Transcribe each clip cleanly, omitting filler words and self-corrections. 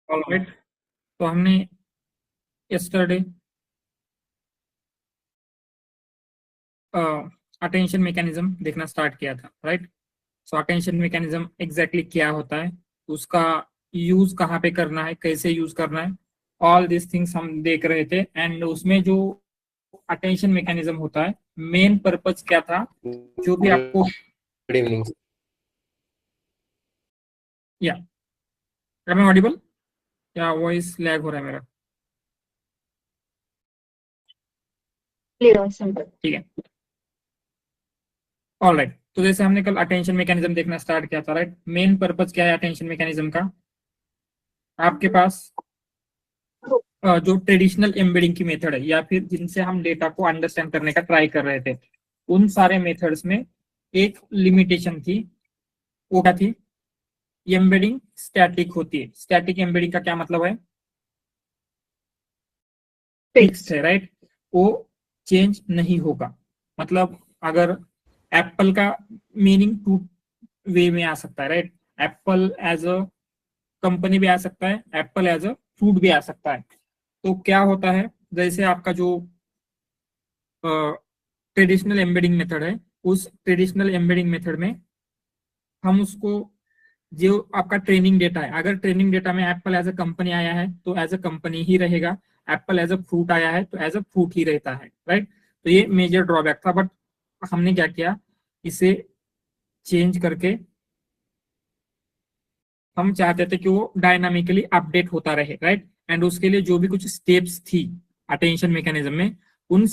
Alright. तो हमने yesterday attention mechanism देखना स्टार्ट किया था, राइट। सो अटेंशन मैकेनिज्म एग्जैक्टली क्या होता है, उसका यूज कहाँ पे करना है, कैसे यूज करना है, ऑल दिस थिंग्स हम देख रहे थे। एंड उसमें जो अटेंशन मैकेनिज्म होता है, मेन पर्पज क्या था, जो भी आपको, गुड इवनिंग। या एम आई ऑडिबल, या वॉइस लैग हो रहा है मेरा? Clear simple. ठीक है, ऑल राइट। तो जैसे हमने कल अटेंशन मैकेनिज्म देखना स्टार्ट किया था, राइट। मेन पर्पज क्या है अटेंशन मैकेनिज्म का? आपके पास जो ट्रेडिशनल एम्बेडिंग की मेथड है, या फिर जिनसे हम डेटा को अंडरस्टैंड करने का ट्राई कर रहे थे, उन सारे मेथड्स में एक लिमिटेशन थी। वो क्या थी? एम्बेडिंग स्टैटिक होती है। स्टैटिक एम्बेडिंग का क्या मतलब है? Fixed fix. है, राइट। वो चेंज नहीं होगा। मतलब अगर एप्पल का मीनिंग टू वे में आ सकता है, right. Apple as a company भी आ सकता है, एप्पल एज अ फ्रूट भी आ सकता है। तो क्या होता है, जैसे आपका जो ट्रेडिशनल एम्बेडिंग मेथड है, उस ट्रेडिशनल एम्बेडिंग मेथड में हम उसको, जो आपका ट्रेनिंग डेटा है, अगर ट्रेनिंग डेटा में एप्पल एज अ कंपनी आया है तो एज अ कंपनी ही रहेगा। एप्पल एज अ फ्रूट आया है तो एज अ फ्रूट ही रहता है, राइट। तो ये मेजर ड्रॉबैक था, बट हमने क्या किया, इसे चेंज करके हम चाहते थे कि वो डायनामिकली अपडेट होता रहे, राइट। एंड उसके लिए जो भी कुछ स्टेप्स थी अटेंशन मैकेनिज्म में, उन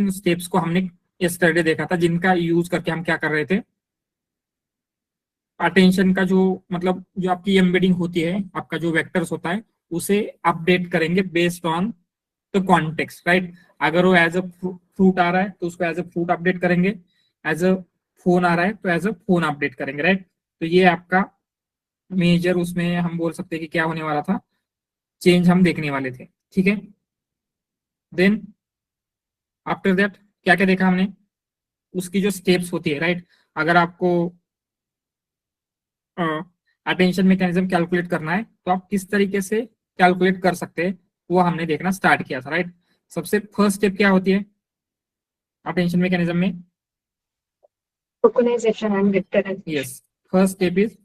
स्टेप्स को हमने यस्टरडे देखा था, जिनका यूज करके हम क्या कर रहे थे, अटेंशन का जो, मतलब जो आपकी एम्बेडिंग होती है, आपका जो वेक्टर्स होता है, उसे अपडेट करेंगे based on the context, right. अगर वो एज अ फ्रूट आ रहा है तो उसको एज अ फ्रूट अपडेट करेंगे, एज अ फोन आ रहा है तो एज अ फोन अपडेट करेंगे, राइट। तो ये आपका मेजर, उसमें हम बोल सकते हैं कि क्या होने वाला था, चेंज हम देखने वाले थे, ठीक है। देन आफ्टर दैट क्या क्या देखा हमने, उसकी जो स्टेप्स होती है, राइट। अगर आपको अटेंशन मैकेनिज्म कैलकुलेट करना है तो आप किस तरीके से कैलकुलेट कर सकते हैं, वो हमने देखना स्टार्ट किया था, राइट। सबसे फर्स्ट स्टेप क्या होती है अटेंशन मैकेनिज्म में? Tokenization and yes, vectorization. First step is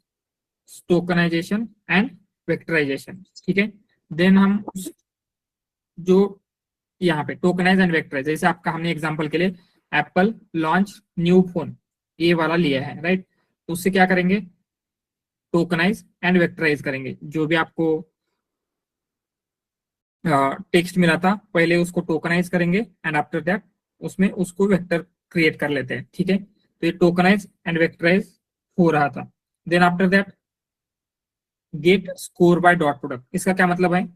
tokenization and vectorization, ठीक है। देन हम जो यहाँ पे टोकनाइज एंड वेक्टराइज, जैसे आपका हमने एग्जांपल के लिए एप्पल लॉन्च न्यू फोन ये वाला लिया है, राइट। तो उससे क्या करेंगे, टोकनाइज एंड वेक्टराइज करेंगे। जो भी आपको टेक्स्ट मिला था, पहले उसको टोकनाइज करेंगे, एंड आफ्टर दैट उसमें उसको वेक्टर क्रिएट कर लेते हैं, ठीक है। तो ये टोकनाइज एंड वेक्टराइज हो रहा था। Then after that get score by dot product, इसका क्या मतलब है?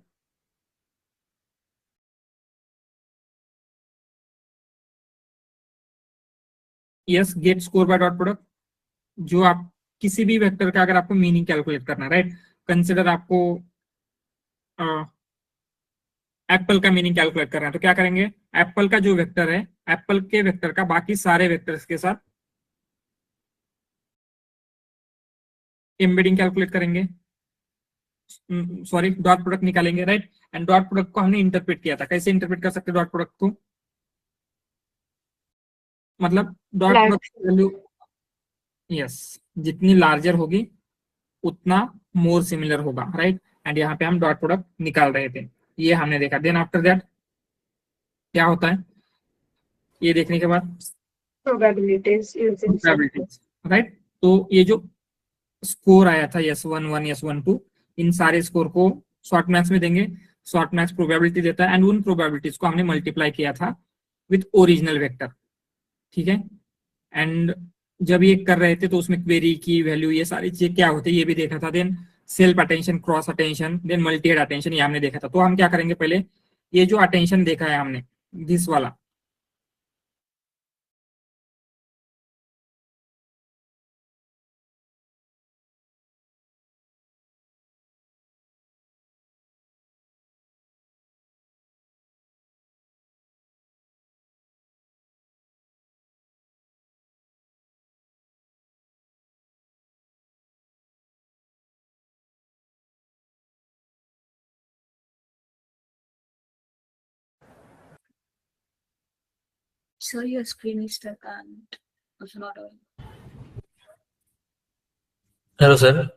Yes, get score by dot product. जो आप किसी भी वेक्टर का अगर आपको मीनिंग कैलकुलेट करना है, राइट। कंसिडर आपको एप्पल का मीनिंग कैलकुलेट करना है, तो क्या करेंगे, एप्पल का जो वेक्टर है, एप्पल के वेक्टर का बाकी सारे वेक्टर्स के साथ एम्बेडिंग कैलकुलेट करेंगे, सॉरी डॉट प्रोडक्ट निकालेंगे, राइट। एंड डॉट प्रोडक्ट को हमने इंटरप्रेट किया था, कैसे इंटरप्रेट कर सकते हैं डॉट प्रोडक्ट को? मतलब dot large. Product value, yes, जितनी लार्जर होगी उतना मोर सिमिलर होगा, राइट। एंड यहाँ पे हम डॉट प्रोडक्ट निकाल रहे थे, ये हमने देखा। देन आफ्टर दैट क्या होता है, ये देखने के बाद probabilities using sum. Probabilities, right. तो ये जो स्कोर आया था S11 S12, इन सारे स्कोर को शॉर्ट मैथ्स में देंगे। शॉर्ट मैथ्स प्रोबेबिलिटी देता है, एंड उन प्रोबेबिलिटीज को हमने मल्टीप्लाई किया था विथ ओरिजिनल वेक्टर, ठीक है। एंड जब ये कर रहे थे तो उसमें क्वेरी की वैल्यू, ये सारी चीजें क्या होती है ये भी देखा था। Then self attention, cross attention, then multi head attention, ये हमने देखा था। तो हम क्या करेंगे, पहले ये जो अटेंशन देखा है हमने, दिस वाला, Sir, your screen is stuck and it's not on. Hello, sir.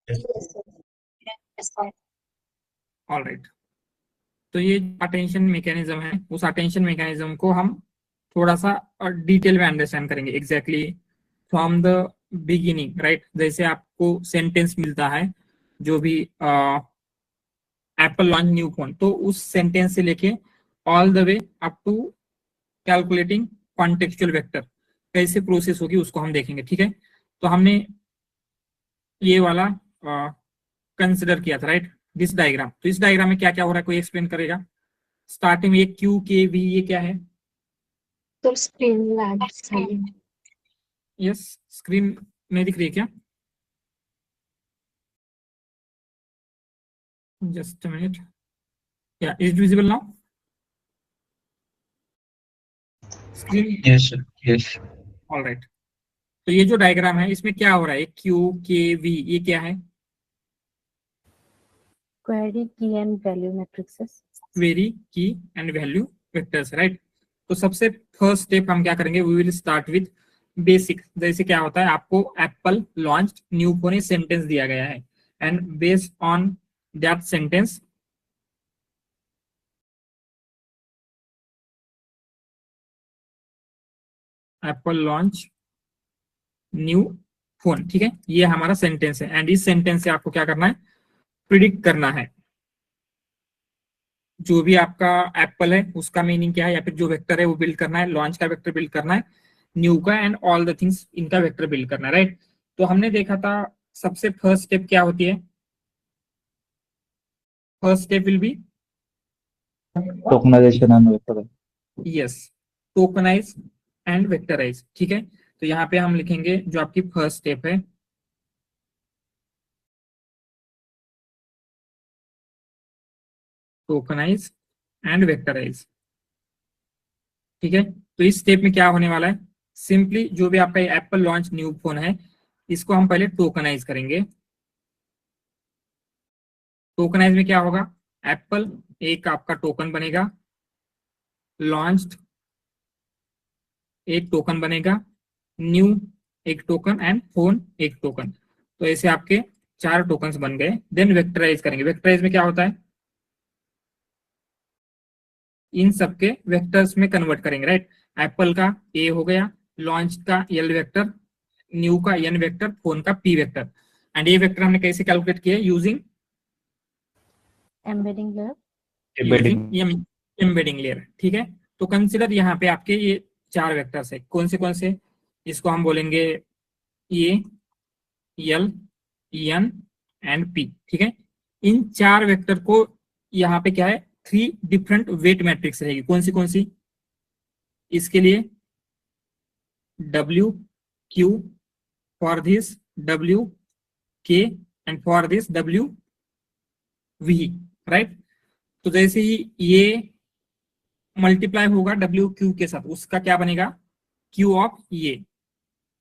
Yes, sir. Yes, sir. All right. तो ये अटेंशन मैकेनिज्म है, उस अटेंशन मैकेनिज्म को हम थोड़ा सा डिटेल में अंडरस्टैंड करेंगे exactly from the beginning, right. जैसे आपको सेंटेंस मिलता है जो भी एप्पल लॉन्च न्यू फोन, तो उस सेंटेंस से लेके all the way up to calculating contextual vector कैसे प्रोसेस होगी उसको हम देखेंगे, ठीक है। तो हमने ये वाला कंसिडर किया था, राइट, दिस डायग्राम। तो इस डायग्राम में क्या क्या हो रहा है, कोई एक्सप्लेन करेगा। स्टार्टिंग में ये क्यू के वी, ये क्या है? तो स्क्रीन लैब्स है। यस, स्क्रीन में दिख रही है क्या? जस्ट अ मिनट, या is it visible now screen? Yes, sir. Yes. All right. तो ये जो डायग्राम है इसमें क्या हो रहा है, क्यू के वी, ये क्या है? Query key and value matrices. Query की एंड वैल्यू वेक्टर्स, राइट। तो सबसे फर्स्ट स्टेप हम क्या करेंगे, we will start with basic. जैसे क्या होता है, आपको Apple launch new phone sentence दिया गया है and based on that sentence Apple launch new phone, ठीक है, ये हमारा सेंटेंस है। एंड इस सेंटेंस से आपको क्या करना है, प्रिडिक्ट करना है जो भी आपका एप्पल है उसका मीनिंग क्या है, या फिर जो वेक्टर है वो बिल्ड करना है, लॉन्च का वेक्टर बिल्ड करना है, न्यू का एंड ऑल द थिंग्स इनका वेक्टर बिल्ड करना है, राइट। तो हमने देखा था सबसे फर्स्ट स्टेप क्या होती है, first step will be tokenization and vector. Yes, tokenize and vectorize, ठीक है। तो यहाँ पे हम लिखेंगे जो आपकी फर्स्ट स्टेप है, टोकनाइज एंड वेक्टराइज, ठीक है। तो इस स्टेप में क्या होने वाला है, सिंपली जो भी आपका एप्पल लॉन्च न्यू फोन है इसको हम पहले टोकनाइज करेंगे। टोकनाइज में क्या होगा, एप्पल एक आपका टोकन बनेगा, लॉन्च्ड एक टोकन बनेगा, न्यू एक टोकन एंड फोन एक टोकन। तो ऐसे आपके 4 टोकन्स बन गए। देन वेक्टराइज करेंगे। वेक्टराइज में क्या होता है, इन सबके वेक्टर्स में कन्वर्ट करेंगे, राइट। एप्पल का ए हो गया, लॉन्च का एल वेक्टर, न्यू का एन वेक्टर, फोन का पी वेक्टर। एंड ये वेक्टर हमने कैसे कैलकुलेट किया, using Embedding layer. Embedding layer, ठीक है। तो कंसिडर यहाँ पे आपके ये 4 वेक्टर्स है, कौन से, इसको हम बोलेंगे ए, एल, एन एंड पी, ठीक है। इन 4 वेक्टर को यहाँ पे क्या है 3 डिफरेंट वेट मैट्रिक्स रहेगी। कौन सी? इसके लिए W Q, for this W K and for this W V, right. तो जैसे ही ये मल्टीप्लाई होगा W Q के साथ, उसका क्या बनेगा? Q ऑफ ये।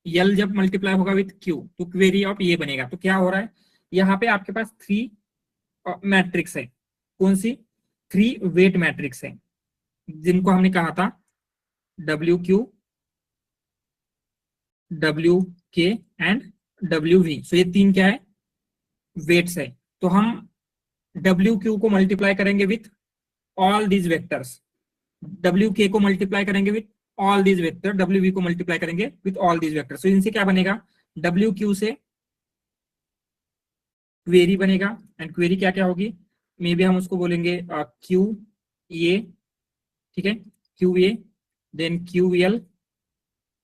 L जब मल्टीप्लाई होगा विथ Q तो क्वेरी ऑफ ये बनेगा। तो क्या हो रहा है, यहाँ पे आपके पास 3 मैट्रिक्स है। कौन सी? 3 वेट मैट्रिक्स है, जिनको हमने कहा था WQ, WK एंड WV। सो ये 3 क्या है? वेट्स है। तो हम WQ को मल्टीप्लाई करेंगे with all these vectors, WK को मल्टीप्लाई करेंगे with all these vector, WV को मल्टीप्लाई करेंगे विथ ऑल दीज वेक्टर। सो इनसे क्या बनेगा? WQ से क्वेरी बनेगा, एंड क्वेरी क्या क्या होगी? मे बी हम उसको बोलेंगे QA, ठीक है, QA, then QL,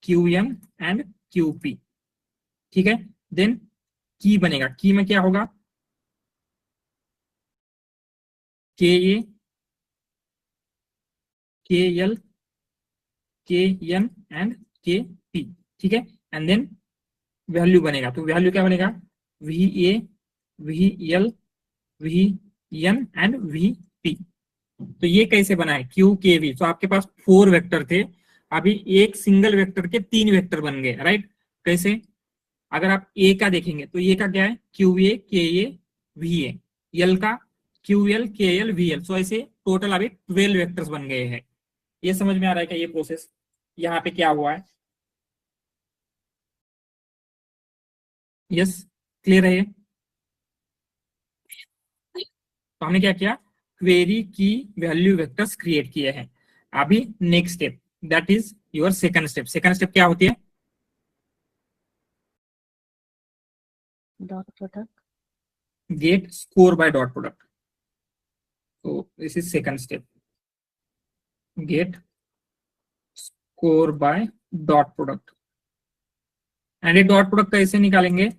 QM and QP, ठीक है। देन की बनेगा, की में क्या होगा? KA, KL, KN and KP, ठीक है। एंड देन वैल्यू बनेगा, तो वैल्यू क्या बनेगा? VA, VL, VN and VP। तो ये कैसे बना है? QKV। तो आपके पास 4 वेक्टर थे, अभी एक सिंगल वेक्टर के 3 वेक्टर बन गए, राइट। कैसे? अगर आप ए का देखेंगे तो ए का क्या है? QA, KA, VA। L का QL, KL, VL। सो ऐसे टोटल अभी 12 वेक्टर्स बन गए हैं। ये समझ में आ रहा है क्या ये प्रोसेस यहाँ पे क्या हुआ है? यस, क्लियर है ये? तो हमने क्या किया? क्वेरी की वैल्यू वेक्टर्स क्रिएट किए हैं। अभी next step, that is your second step. Second step क्या होती है? Dot product. Get score by dot product. तो this is second step, get score by dot product. And ये डॉट प्रोडक्ट कैसे निकालेंगे?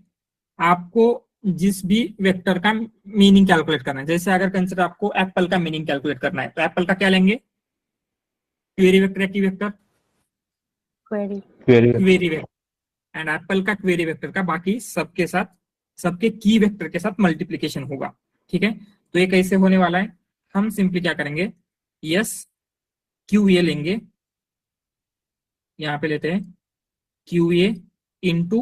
आपको जिस भी वेक्टर का मीनिंग कैलकुलेट करना है, जैसे अगर कंसिडर आपको एप्पल का मीनिंग कैलकुलेट करना है, तो एप्पल का क्या लेंगे? क्वेरी वेक्टर या की vector? Query. Query vector. And Apple का क्वेरी वेक्टर का बाकी सबके साथ, सबके की वेक्टर के साथ मल्टीप्लीकेशन होगा, ठीक है। तो ये कैसे होने वाला है? हम सिंपली क्या करेंगे? यस, QA लेंगे, यहां पे लेते हैं QA इंटू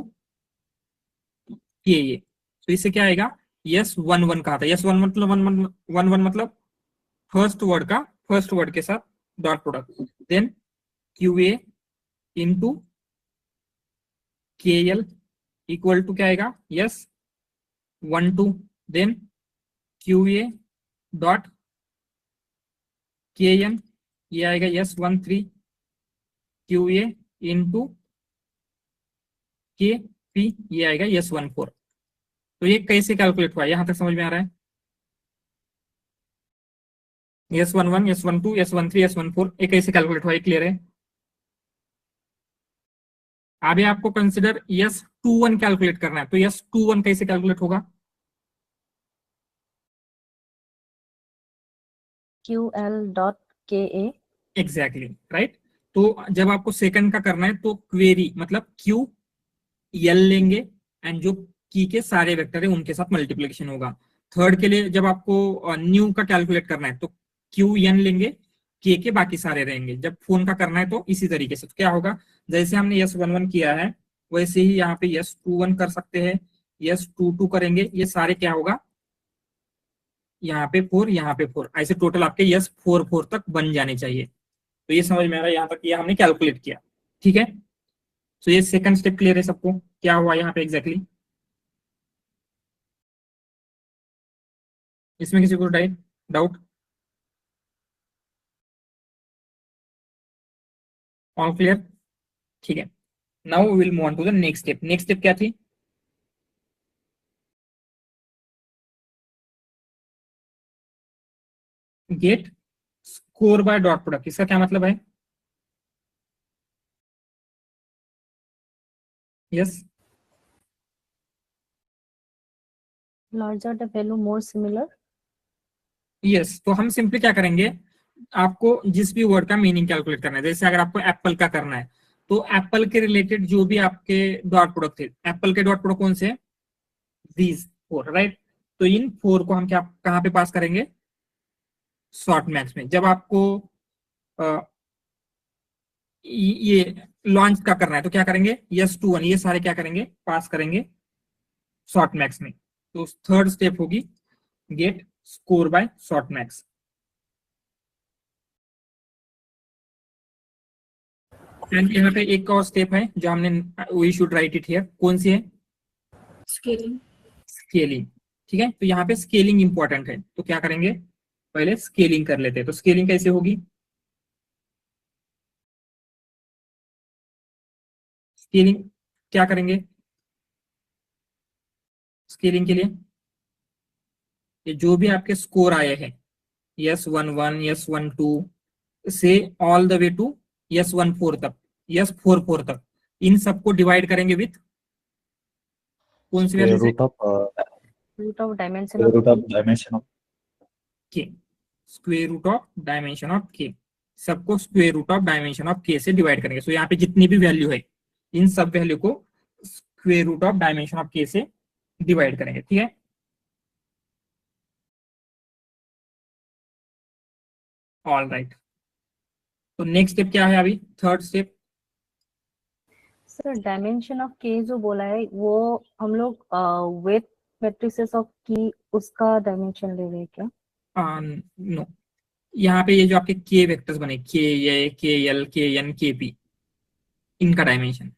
KA। तो इससे क्या आएगा? यस 1 1 कहा था। यस 1 मतलब 1 1 मतलब फर्स्ट वर्ड के साथ dot product, then QA into KL equal to क्या आएगा? Yes 1 2, then QA dot KN, ये आएगा यस 1 3, QA इंटू KP, ये आएगा यस 1 4। तो ये कैसे कैलकुलेट हुआ? यहां तक समझ में आ रहा है? यस 1 1, यस 1 2, यस 1 3, यस 1 4, ये कैसे कैलकुलेट हुआ? ये क्लियर है? अभी आपको कंसिडर यस 2 1 कैलकुलेट करना है, तो यस 2 1 कैसे कैलकुलेट होगा? QL dot KA. Exactly, right. तो जब आपको सेकंड का करना है तो क्वेरी मतलब क्यू यल लेंगे, एंड जो की के सारे वेक्टर है उनके साथ मल्टीप्लिकेशन होगा। थर्ड के लिए जब आपको न्यू का कैलकुलेट करना है तो क्यू एन लेंगे, के बाकी सारे रहेंगे। जब फोन का करना है तो इसी तरीके से। तो क्या होगा? जैसे हमने यस 1 1 किया है, वैसे ही यहाँ पे यस 2 1 कर सकते हैं, यस 2 2 करेंगे। ये सारे क्या होगा? यहाँ पे 4, यहाँ पे 4, ऐसे टोटल आपके यस 4 4 तक बन जाने चाहिए। तो ये समझ में आ रहा है यहाँ तक? ये हमने कैलकुलेट किया, ठीक है। तो ये सेकंड स्टेप क्लियर है सबको? क्या हुआ यहाँ पे एग्जैक्टली इसमें किसी को डाउट? ऑल क्लियर, ठीक है। Now we will move on to the next step. Next step क्या थी? Get score by dot product. इसका क्या मतलब है? Yes, Larger the value, more similar. Yes, तो हम सिंपली क्या करेंगे, आपको जिस भी वर्ड का मीनिंग कैलकुलेट करना है, जैसे अगर आपको एप्पल का करना है तो एप्पल के रिलेटेड जो भी आपके डॉट प्रोडक्ट थे, एप्पल के डॉट प्रोडक्ट कौन से, दीज फोर, राइट। तो इन फोर को हम क्या कहाँ पे पास करेंगे, शॉर्ट मैक्स में। जब आपको अ, ये लॉन्च का करना है तो क्या करेंगे, यस टू वन, ये सारे क्या करेंगे, पास करेंगे शॉर्ट मैक्स में। तो थर्ड स्टेप होगी get score by softmax. And यहाँ पे एक और स्टेप है जो हमने, we should write it here, कौन सी है, Scaling. स्केलिंग। ठीक है, तो यहाँ पे स्केलिंग इंपॉर्टेंट है, तो क्या करेंगे, पहले स्केलिंग कर लेते हैं। तो स्केलिंग कैसे होगी, स्केलिंग क्या करेंगे, स्केलिंग के लिए ये जो भी आपके स्कोर आए हैं, S one one, S one two से all the way to S one four तक, यस फोर फोर तक, इन सबको डिवाइड करेंगे विथ कौन सी वैल्यू से, root of dimension square of root of k. dimension of k, square root of dimension of k, सबको square root of dimension of k से डिवाइड करेंगे। सो यहाँ पे जितनी भी वैल्यू है इन सब वैल्यू को square root of dimension of k से डिवाइड करेंगे। ठीक है, ऑल राइट। तो नेक्स्ट स्टेप क्या है, अभी third step, sir dimension of k जो बोला है वो हम लोग वेट मैट्रिसेस ऑफ की उसका डायमेंशन ले रहे हैं क्या? नो, यहाँ पे ये जो आपके के वेक्टर्स बने, के ए, के एल, के एन, के पी, इनका डायमेंशन,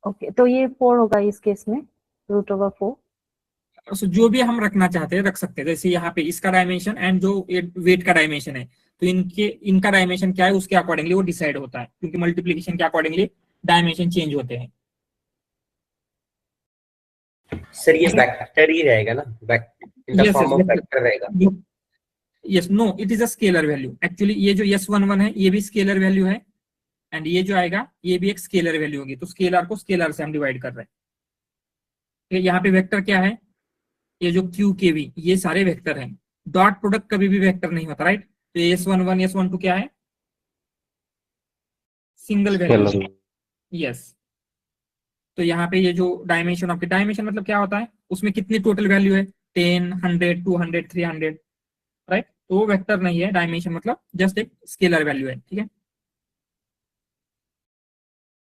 ओके, तो ये 4 होगा इस केस में, रूट ओवर 4। सो जो भी हम रखना चाहते हैं रख सकते हैं। जैसे यहाँ पे इसका डायमेंशन एंड जो वेट का डायमेंशन है, तो इनका डायमेंशन क्या है उसके अकॉर्डिंगली वो डिसाइड होता है, क्योंकि मल्टीप्लीकेशन के अकॉर्डिंगली डायमेंशन चेंज होते हैं। सर ये वेक्टर ही रहेगा ना, in the form of vector रहेगा। Yes, no, it is a scalar value actually. ये जो यस वन वन है ये भी स्केलर वैल्यू है, एंड ये जो आएगा ये भी एक स्केलर वैल्यू होगी। तो स्केलर को स्केलर से हम डिवाइड कर रहे हैं। यहाँ पे वेक्टर क्या है, ये जो क्यू के वी, ये सारे वेक्टर हैं। डॉट प्रोडक्ट कभी भी वेक्टर नहीं होता, राइट। तो S one one, S one two क्या है, सिंगल वैल्यू, यस। तो यहाँ पे ये जो डायमेंशन ऑफ, डायमेंशन मतलब क्या होता है, उसमें कितनी टोटल वैल्यू है, 10, 100, 200, 300, राइट। तो वो वेक्टर नहीं है, डायमेंशन मतलब जस्ट एक स्केलर वैल्यू है। ठीक है,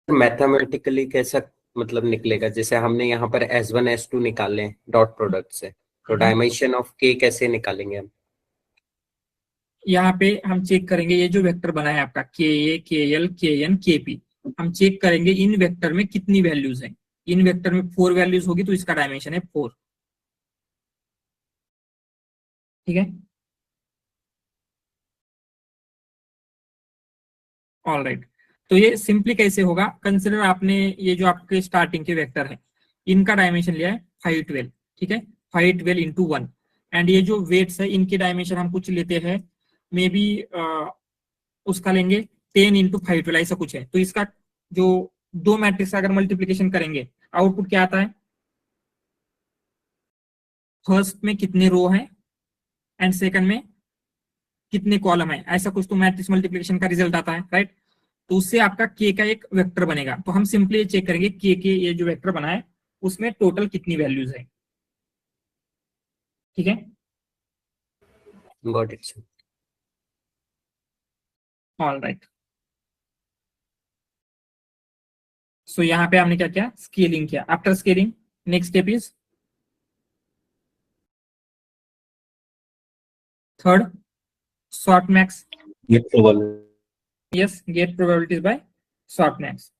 मैथमेटिकली कैसा मतलब निकलेगा, जैसे हमने यहाँ पर S1 S2 निकाले हैं डॉट प्रोडक्ट से, तो डायमेंशन ऑफ के कैसे निकालेंगे हम? यहाँ पे हम चेक करेंगे ये जो वेक्टर बना है आपका के ए, के एल, के एन, के पी, हम चेक करेंगे इन वेक्टर में कितनी वैल्यूज हैं। इन वेक्टर में 4 वैल्यूज होगी तो इसका डायमेंशन है 4। ठीक है, ऑल राइट। तो ये सिंपली कैसे होगा, कंसिडर आपने ये जो आपके स्टार्टिंग के वेक्टर है इनका डायमेंशन लिया है 512। ठीक है, 512 इंटू 1, एंड ये जो वेट्स है इनके डायमेंशन हम कुछ लेते हैं, मे बी उसका लेंगे 10 इंटू 512, ऐसा कुछ है। तो इसका जो दो मैट्रिक्स अगर मल्टीप्लीकेशन करेंगे आउटपुट क्या आता है, फर्स्ट में कितने रो है एंड सेकंड में कितने कॉलम है, ऐसा कुछ तो मैट्रिक्स मल्टीप्लिकेशन का रिजल्ट आता है, राइट। तो उससे आपका के का एक वेक्टर बनेगा। तो हम सिंपली चेक करेंगे के ये जो वेक्टर बना है उसमें टोटल कितनी वैल्यूज है। ठीक है, got it sir. All right. So यहाँ पे हमने क्या किया, स्केलिंग किया। After scaling next step is third, softmax. get probability. Yes, get probabilities by softmax.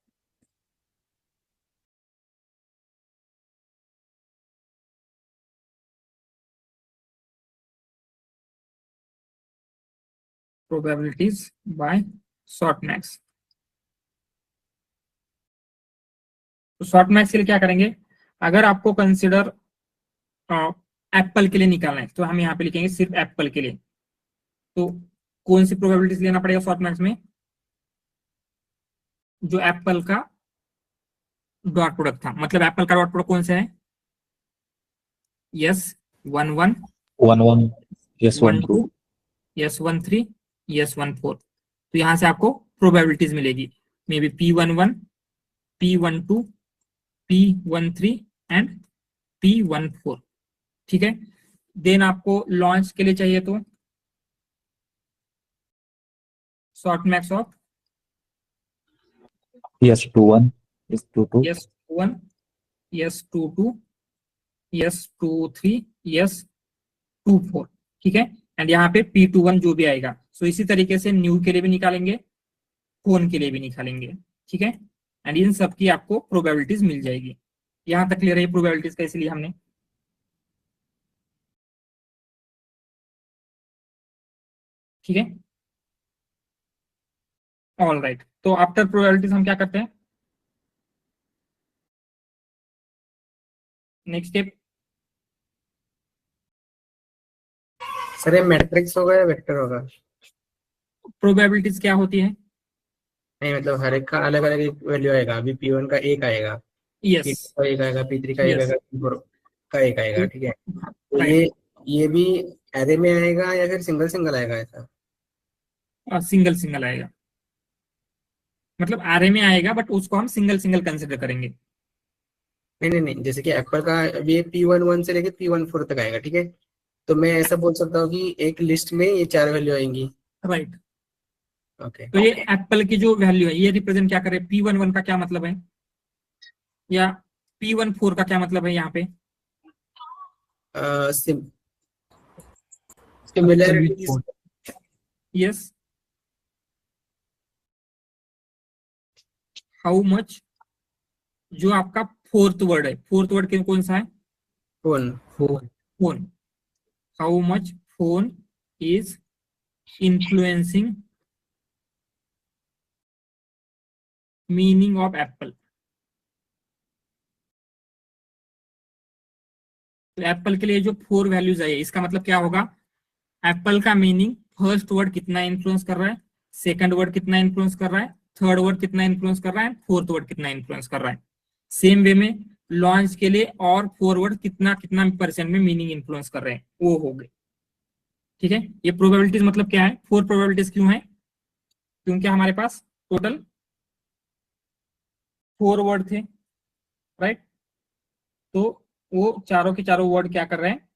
Probabilities by softmax. तो softmax के लिए क्या करेंगे, अगर आपको कंसिडर एप्पल के लिए निकालना है तो हम यहाँ पे लिखेंगे सिर्फ एप्पल के लिए। तो कौन सी प्रोबेबिलिटीज लेना पड़ेगा softmax में, जो एप्पल का डॉट प्रोडक्ट था, मतलब एप्पल का डॉट प्रोडक्ट कौन सा है, यस 1 1, 1 1 Yes, 1 2, yes 1 3, yes 1 4। तो यहाँ से आपको प्रोबेबिलिटीज मिलेगी, may be P11, P12, P13 and P14। ठीक है। देन आपको लॉन्च के लिए चाहिए तो short max of yes, 2-1, yes, 2-2, yes 1, yes 2 2, yes 2 3, yes 2 4। ठीक है। एंड यहाँ पे P21 जो भी आएगा, सो इसी तरीके से न्यू के लिए भी निकालेंगे, फोन के लिए भी निकालेंगे। ठीक है। एंड इन सब की आपको प्रोबेबिलिटीज मिल जाएगी। यहां तक क्लियर है प्रोबेबिलिटीज का, इसलिए हमने ठीक है। ऑल राइट, तो आफ्टर प्रोबेबिलिटीज हम क्या करते हैं, नेक्स्ट स्टेप। सर ये मैट्रिक्स होगा या वेक्टर होगा? प्रोबेबिलिटीज क्या होती है? नहीं मतलब हर एक का अलग अलग एक वैल्यू आएगा। अभी P1 का एक आएगा, यस P2 का एक आएगा, P3 का एक Yes. आएगा, P4 का एक आएगा। ठीक है, तो राइट, ये भी एरे में आएगा या फिर सिंगल सिंगल आएगा ऐसा? सिंगल सिंगल आएगा, मतलब एरे में आएगा बट उसको हम सिंगल सिंगल कंसिडर करेंगे। नहीं, जैसे कि एप्पल का अभी ये P11 से लेके P14 तक आएगा। ठीक है, तो मैं ऐसा बोल सकता हूँ कि एक लिस्ट में ये 4 वैल्यू आएंगी। राइट, ओके, तो ये एप्पल की जो वैल्यू है ये रिप्रेजेंट क्या करे, P11 का क्या मतलब है या P14 का क्या मतलब है यहाँ पे? सिमिलरिटीज। यस, हाउ मच, जो आपका फोर्थ वर्ड है, फोर्थ वर्ड कौन सा है? Phone. Phone. How much phone is influencing meaning of Apple. तो एप्पल के लिए जो 4 वैल्यूज आई है, इसका मतलब क्या होगा, एप्पल का मीनिंग फर्स्ट वर्ड कितना इन्फ्लुएंस कर रहा है, सेकंड वर्ड कितना इन्फ्लुएंस कर रहा है, थर्ड वर्ड कितना इन्फ्लुएंस कर रहा है, फोर्थ वर्ड कितना इन्फ्लुएंस कर रहा है। सेम वे में लॉन्च के लिए और फॉरवर्ड कितना कितना % में मीनिंग इन्फ्लुएंस कर रहे हैं, वो हो गए। ठीक है। ये प्रोबेबिलिटीज मतलब क्या है, 4 प्रोबेबिलिटीज क्यों है, क्योंकि हमारे पास टोटल 4 वर्ड थे, राइट। तो वो चारों के चारों वर्ड क्या कर रहे हैं,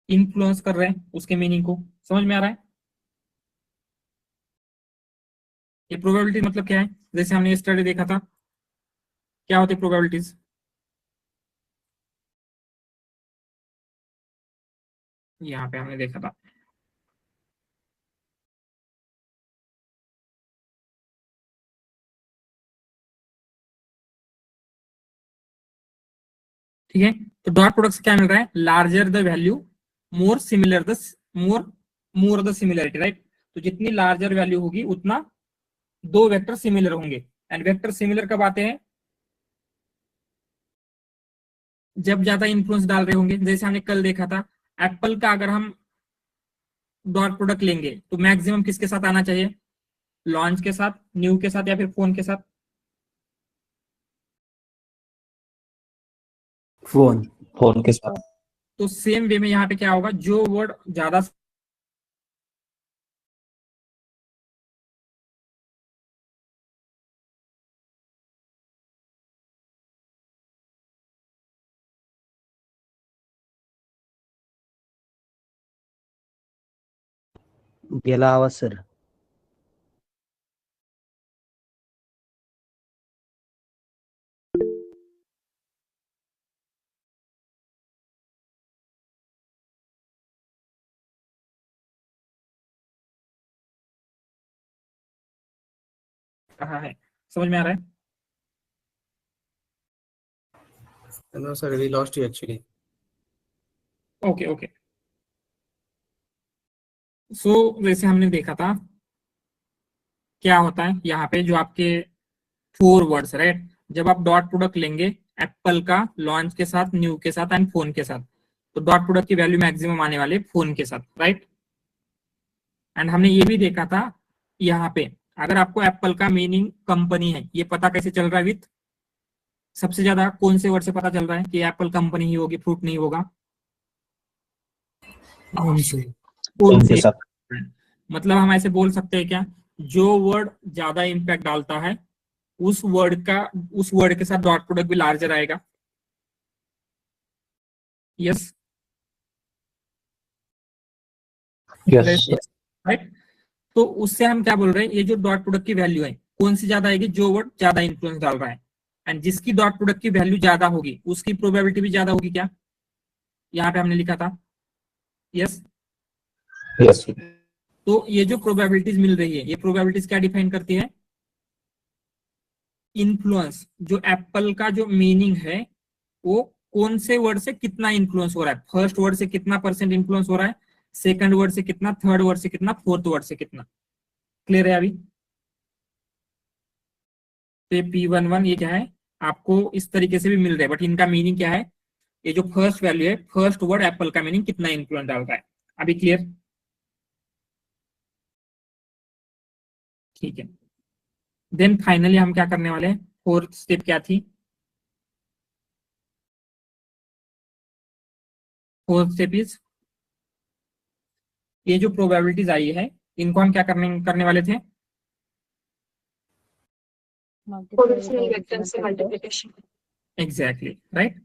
इन्फ्लुएंस कर रहे हैं उसके मीनिंग को। समझ में आ रहा है? ये प्रोबेबिलिटी मतलब क्या है, जैसे हमने स्टडी देखा था, क्या होती है प्रोबेबिलिटीज? यहाँ पे हमने देखा था, ठीक है। तो डॉट प्रोडक्ट से क्या मिल रहा है, larger the value more similar the more the similarity, right. तो जितनी लार्जर वैल्यू होगी उतना 2 वेक्टर सिमिलर होंगे। एंड वेक्टर सिमिलर कब आते हैं, जब ज्यादा इन्फ्लुएंस डाल रहे होंगे। जैसे हमने कल देखा था, एप्पल का अगर हम डॉट प्रोडक्ट लेंगे तो मैक्सिमम किसके साथ आना चाहिए, लॉन्च के साथ, न्यू के साथ, या फिर फोन के साथ? फोन के साथ। तो सेम वे में यहाँ पे क्या होगा, जो वर्ड ज्यादा गेला आवाज सर. रहा है, समझ में आ रहा है? No sir, we lost you actually. Okay okay, so जैसे हमने देखा था, क्या होता है यहाँ पे जो आपके 4 वर्ड्स, राइट, जब आप डॉट प्रोडक्ट लेंगे एप्पल का लॉन्च के साथ, न्यू के साथ एंड फोन के साथ, तो डॉट प्रोडक्ट की वैल्यू मैक्सिमम आने वाले फोन के साथ, राइट। एंड हमने ये भी देखा था यहाँ पे, अगर आपको एप्पल का मीनिंग कंपनी है, ये पता कैसे चल रहा है, विथ सबसे ज्यादा कौन से वर्ड से पता चल रहा है कि एप्पल कंपनी ही होगी, फ्रूट नहीं होगा? उनसे उनके साथ मतलब हम ऐसे बोल सकते हैं क्या, जो वर्ड ज्यादा इम्पैक्ट डालता है उस वर्ड के साथ डॉट प्रोडक्ट भी लार्जर आएगा। Yes yes right. तो उससे हम क्या बोल रहे हैं, ये जो डॉट प्रोडक्ट की वैल्यू है कौन सी ज्यादा आएगी, जो वर्ड ज्यादा इन्फ्लुएंस डाल रहा है, एंड जिसकी डॉट प्रोडक्ट की वैल्यू ज्यादा होगी उसकी प्रोबेबिलिटी भी ज्यादा होगी क्या, यहाँ पे हमने लिखा था। यस यस तो ये जो प्रोबेबिलिटीज मिल रही है, ये प्रोबेबिलिटीज क्या डिफाइन करती है, इन्फ्लुएंस, जो एप्पल का जो मीनिंग है वो कौन से वर्ड से कितना इन्फ्लुएंस हो रहा है, फर्स्ट वर्ड से कितना परसेंट इन्फ्लुएंस हो रहा है, सेकंड वर्ड से कितना, थर्ड वर्ड से कितना, फोर्थ वर्ड से कितना। क्लियर है अभी? तो ये P11 ये क्या है, आपको इस तरीके से भी मिल रहा है, बट इनका मीनिंग क्या है, ये जो फर्स्ट वैल्यू है, फर्स्ट वर्ड एप्पल का मीनिंग कितना इन्फ्लुएंस डाल रहा है। अभी क्लियर? ठीक है। देन फाइनली हम क्या करने वाले हैं, फोर्थ स्टेप क्या थी, फोर्थ स्टेप इज, ये जो प्रोबेबिलिटीज आई है इनको हम क्या करने वाले थे, ओरिजिनल वेक्टर से मल्टीप्लिकेशन। Exactly right.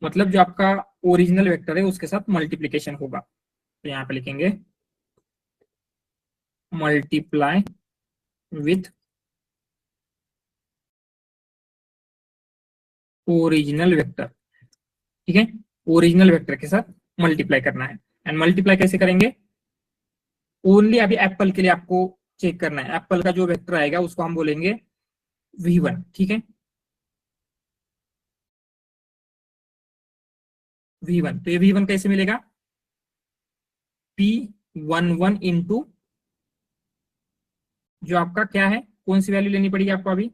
मतलब जो आपका ओरिजिनल वेक्टर है उसके साथ मल्टीप्लिकेशन होगा, तो यहाँ पे लिखेंगे मल्टीप्लाई विथ ओरिजिनल वेक्टर। ठीक है, ओरिजिनल वेक्टर के साथ मल्टीप्लाई करना है। एंड मल्टीप्लाई कैसे करेंगे, ओनली अभी एप्पल के लिए आपको चेक करना है, एप्पल का जो वेक्टर आएगा उसको हम बोलेंगे V1। ठीक है, V1, तो ये V1 कैसे मिलेगा, P11 इंटू जो आपका क्या है, कौन सी वैल्यू लेनी पड़ेगी आपको अभी,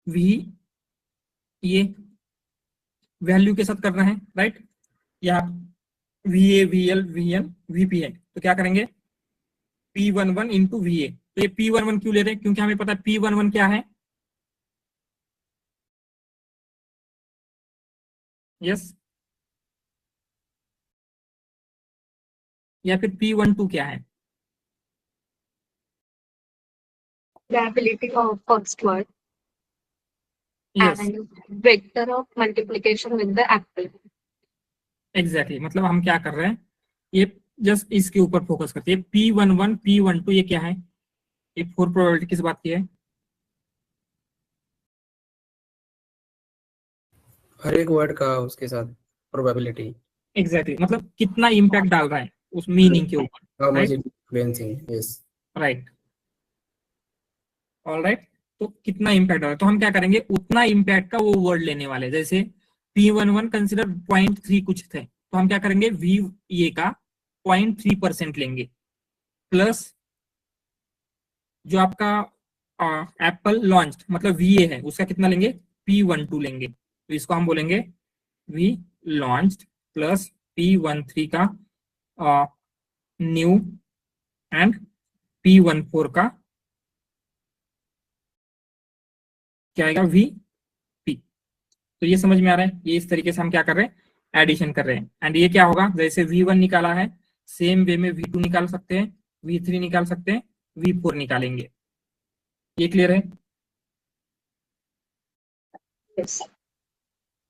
V, ये वैल्यू के साथ करना है राइट, या VA VL VN VP है, तो क्या करेंगे P11 इंटू VA। तो ये P11 क्यों ले रहे हैं, क्योंकि हमें पता है P11 क्या है। यस, या फिर P12 क्या है, Probability of first word yes and vector of multiplication with the apple. Exactly. मतलब हम क्या कर रहे हैं, ये जस्ट इसके ऊपर फोकस करते हैं। P11 P12 ये क्या है, ये फोर प्रोबेबिलिटी किस बात की है, हर एक वर्ड का उसके साथ प्रोबेबिलिटी, एग्जैक्टली मतलब कितना इम्पैक्ट डाल रहा है उस मीनिंग के ऊपर। How much right influencing. Yes right, all right. तो कितना इम्पैक्ट डाल रहा है, तो हम क्या करेंगे, उतना इम्पैक्ट का वो वर्ड लेने वाले, जैसे P11 कंसिडर 0.3 कुछ थे, तो हम क्या करेंगे V ये का 0.3% लेंगे, प्लस जो आपका एप्पल लॉन्च मतलब VA है उसका कितना लेंगे, P12 लेंगे, तो इसको हम बोलेंगे V लॉन्च्ड प्लस P13 का न्यू एंड P14 का क्या आएगा, VP। तो ये समझ में आ रहा है, ये इस तरीके से हम क्या कर रहे हैं, एडिशन कर रहे हैं। एंड ये क्या होगा, जैसे V1 निकाला है सेम वे में V2 निकाल सकते हैं, V3 निकाल सकते हैं, V4 निकालेंगे। ये क्लियर है? Yes.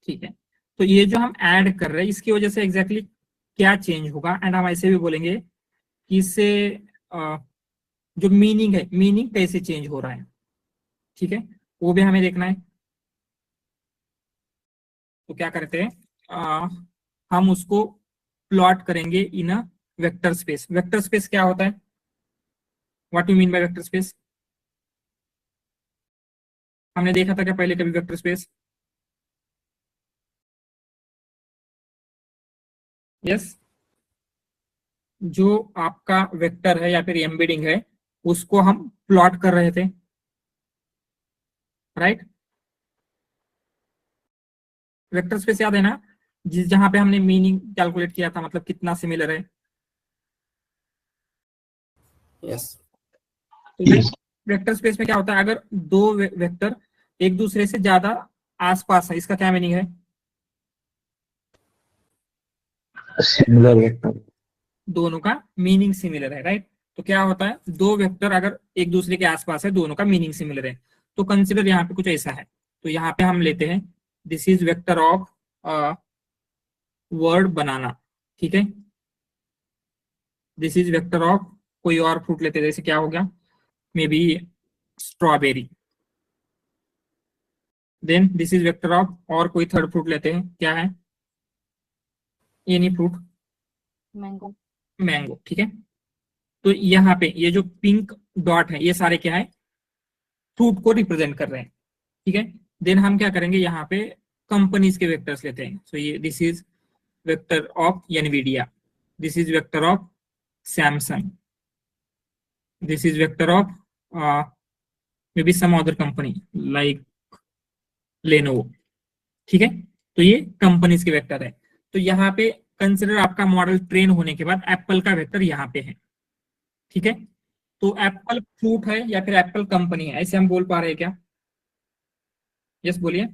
ठीक है, तो ये जो हम ऐड कर रहे हैं इसकी वजह से एग्जैक्टली क्या चेंज होगा, एंड हम ऐसे भी बोलेंगे कि इससे जो मीनिंग है, मीनिंग कैसे चेंज हो रहा है। ठीक है, वो भी हमें देखना है। तो क्या करते हैं, हम उसको प्लॉट करेंगे in a vector space. Vector space क्या होता है, what you mean by vector space, हमने देखा था क्या पहले कभी वेक्टर स्पेस? यस, जो आपका वेक्टर है या फिर एम्बेडिंग है उसको हम प्लॉट कर रहे थे, राइट। वेक्टर स्पेस याद है ना, जहां पे हमने मीनिंग कैलकुलेट किया था, मतलब कितना सिमिलर है। यस तो वेक्टर स्पेस में क्या होता है, अगर दो वेक्टर एक दूसरे से ज्यादा आसपास है, इसका क्या मीनिंग है, Similar vector. दोनों का मीनिंग सिमिलर है, राइट। तो क्या होता है, दो वेक्टर अगर एक दूसरे के आसपास है, दोनों का मीनिंग सिमिलर है, तो कंसिडर यहाँ पे कुछ ऐसा है। तो यहाँ पे हम लेते हैं this is vector of word banana, ठीक है। दिस इज वेक्टर ऑफ कोई और फ्रूट लेते हैं, जैसे क्या हो गया, maybe strawberry. Then this is vector of और कोई थर्ड फ्रूट लेते हैं, क्या है, एनी फ्रूट, मैंगो। मैंगो, ठीक है। तो यहाँ पे ये जो पिंक डॉट है, ये सारे क्या है, फ्रूट को रिप्रेजेंट कर रहे हैं, ठीक है। देन हम क्या करेंगे, यहाँ पे कंपनीज के वेक्टर्स लेते हैं। सो ये this is vector of Nvidia, this is vector of Samsung, this is vector of maybe some other company like Lenovo, ठीक है। तो ये कंपनीज के वेक्टर है। तो यहाँ पे कंसिडर आपका मॉडल ट्रेन होने के बाद एप्पल का वेक्टर यहाँ पे है, ठीक है। तो एप्पल फ्रूट है या फिर एप्पल कंपनी है, ऐसे हम बोल पा रहे हैं क्या? यस बोलिए।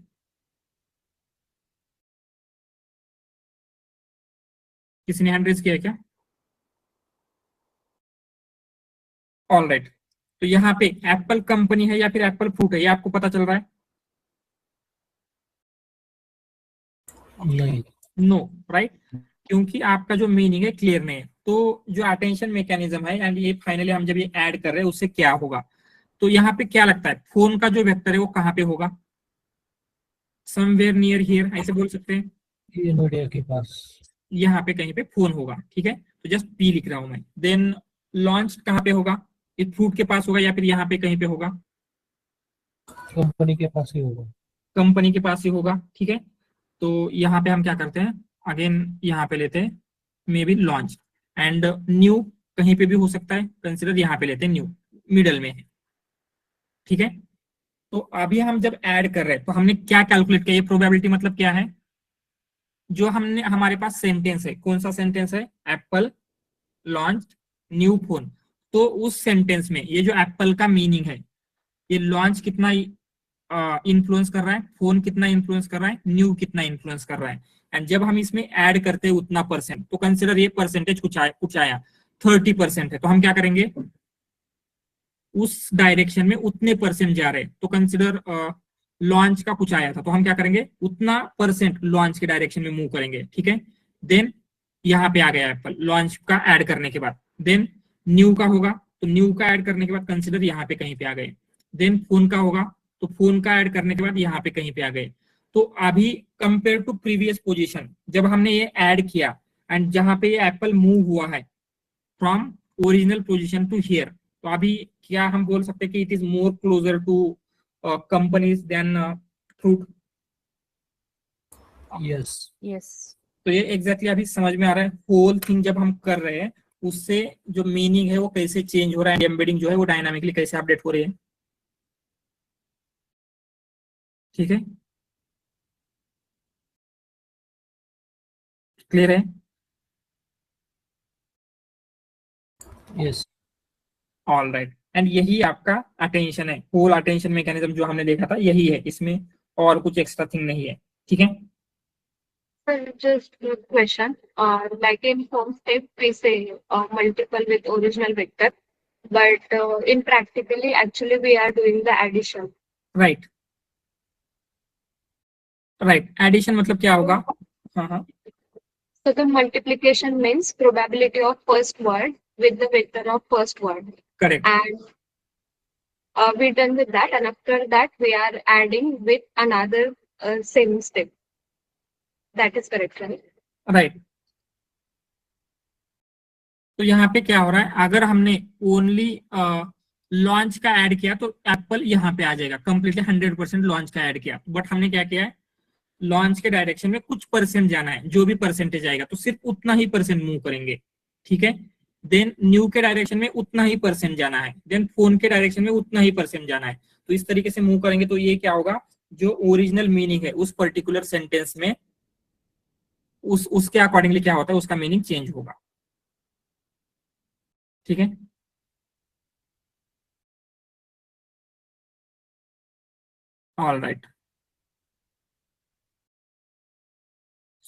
किसी ने हैंड रेज किया है क्या? All right. तो यहाँ पे एप्पल कंपनी है या फिर एप्पल फ्रूट है, ये आपको पता चल रहा है? नहीं। No, right. क्योंकि आपका जो मीनिंग है क्लियर नहीं है। तो जो अटेंशन मैकेनिज्म है, एंड ये फाइनली हम जब ये ऐड कर रहे हैं उससे क्या होगा, तो यहाँ पे क्या लगता है, फोन का जो वेक्टर है वो कहाँ पे होगा? समवेयर नियर हियर, ऐसे बोल सकते हैं। ये नोडिया के पास। यहाँ पे कहीं पे फोन होगा, ठीक है। तो जस्ट पी लिख रहा हूं मैं। देन लॉन्च कहाँ पे होगा, ये फ्रूट के पास होगा या फिर यहाँ पे कहीं पे होगा? कंपनी के पास ही होगा। कंपनी के पास ही होगा, ठीक है। तो यहाँ पे हम क्या करते हैं, अगेन यहाँ पे लेते हैं may be launch, and new कहीं पे भी हो सकता है, कंसिडर यहाँ पे लेते हैं न्यू, मिडल में है, ठीक है। तो अभी हम जब ऐड कर रहे हैं तो हमने क्या कैलकुलेट किया, ये प्रोबेबिलिटी मतलब क्या है, जो हमने हमारे पास सेंटेंस है, कौन सा सेंटेंस है, एप्पल लॉन्च न्यू फोन। तो उस सेंटेंस में ये जो एप्पल का मीनिंग है, ये लॉन्च कितना इन्फ्लुएंस कर रहा है, फोन कितना इन्फ्लुएंस कर रहा है, न्यू कितना इन्फ्लुएंस कर रहा है। एंड जब हम इसमें ऐड करते हैं उतना परसेंट, तो कंसिडर ये परसेंटेज कुछ आया 30% है, तो हम क्या करेंगे, उस डायरेक्शन में उतने परसेंट जा रहे हैं, तो कंसिडर लॉन्च का कुछ आया था, तो हम क्या करेंगे, उतना परसेंट लॉन्च के डायरेक्शन में मूव करेंगे, ठीक है। देन यहाँ पे आ गया एप्पल लॉन्च का ऐड करने के बाद। देन न्यू का होगा, तो न्यू का ऐड करने के बाद कंसिडर यहाँ पे कहीं पे आ गए। देन फोन का होगा, तो फोन का ऐड करने के बाद यहाँ पे कहीं पे आ गए। तो अभी कंपेयर टू प्रीवियस पोजीशन, जब हमने ये ऐड किया एंड जहां पे ये एप्पल मूव हुआ है from original position to here, तो अभी क्या हम बोल सकते हैं कि it is more closer to companies than fruit? Yes. Yes. तो ये एग्जैक्टली अभी समझ में आ रहा है, होल थिंग जब हम कर रहे हैं उससे जो मीनिंग है वो कैसे चेंज हो रहा है, एम्बेडिंग जो है वो डायनामिकली कैसे अपडेट हो रही है, ठीक है। क्लियर है? यस। All right. एंड यही आपका अटेंशन है, होल अटेंशन मैकेनिज्म जो हमने देखा था यही है, इसमें और कुछ एक्स्ट्रा थिंग नहीं है, ठीक है। Just a question. Like in home step, we say multiple with original vector, but in practically, actually, we are doing the addition. Right, right. Addition मतलब क्या होगा? हाँ हाँ, So the multiplication means probability of first word with the vector of first word, correct. and we're done with that. And after that, we are adding with another same step. That is correct, right? Right. तो यहाँ पे क्या हो रहा है, अगर हमने only launch का ऐड किया तो एप्पल यहाँ पे आ जाएगा, कंप्लीटली 100% लॉन्च का ऐड किया। बट हमने क्या किया है, लॉन्च के डायरेक्शन में कुछ परसेंट जाना है, जो भी परसेंटेज आएगा तो सिर्फ उतना ही परसेंट मूव करेंगे, ठीक है। देन न्यू के डायरेक्शन में उतना ही परसेंट जाना है, देन फोन के डायरेक्शन में उतना ही परसेंट जाना है। तो इस तरीके से मूव करेंगे तो ये क्या होगा, जो ओरिजिनल मीनिंग है उस पर्टिकुलर सेंटेंस में उसके अकॉर्डिंगली क्या होता है, उसका मीनिंग चेंज होगा, ठीक है। All right.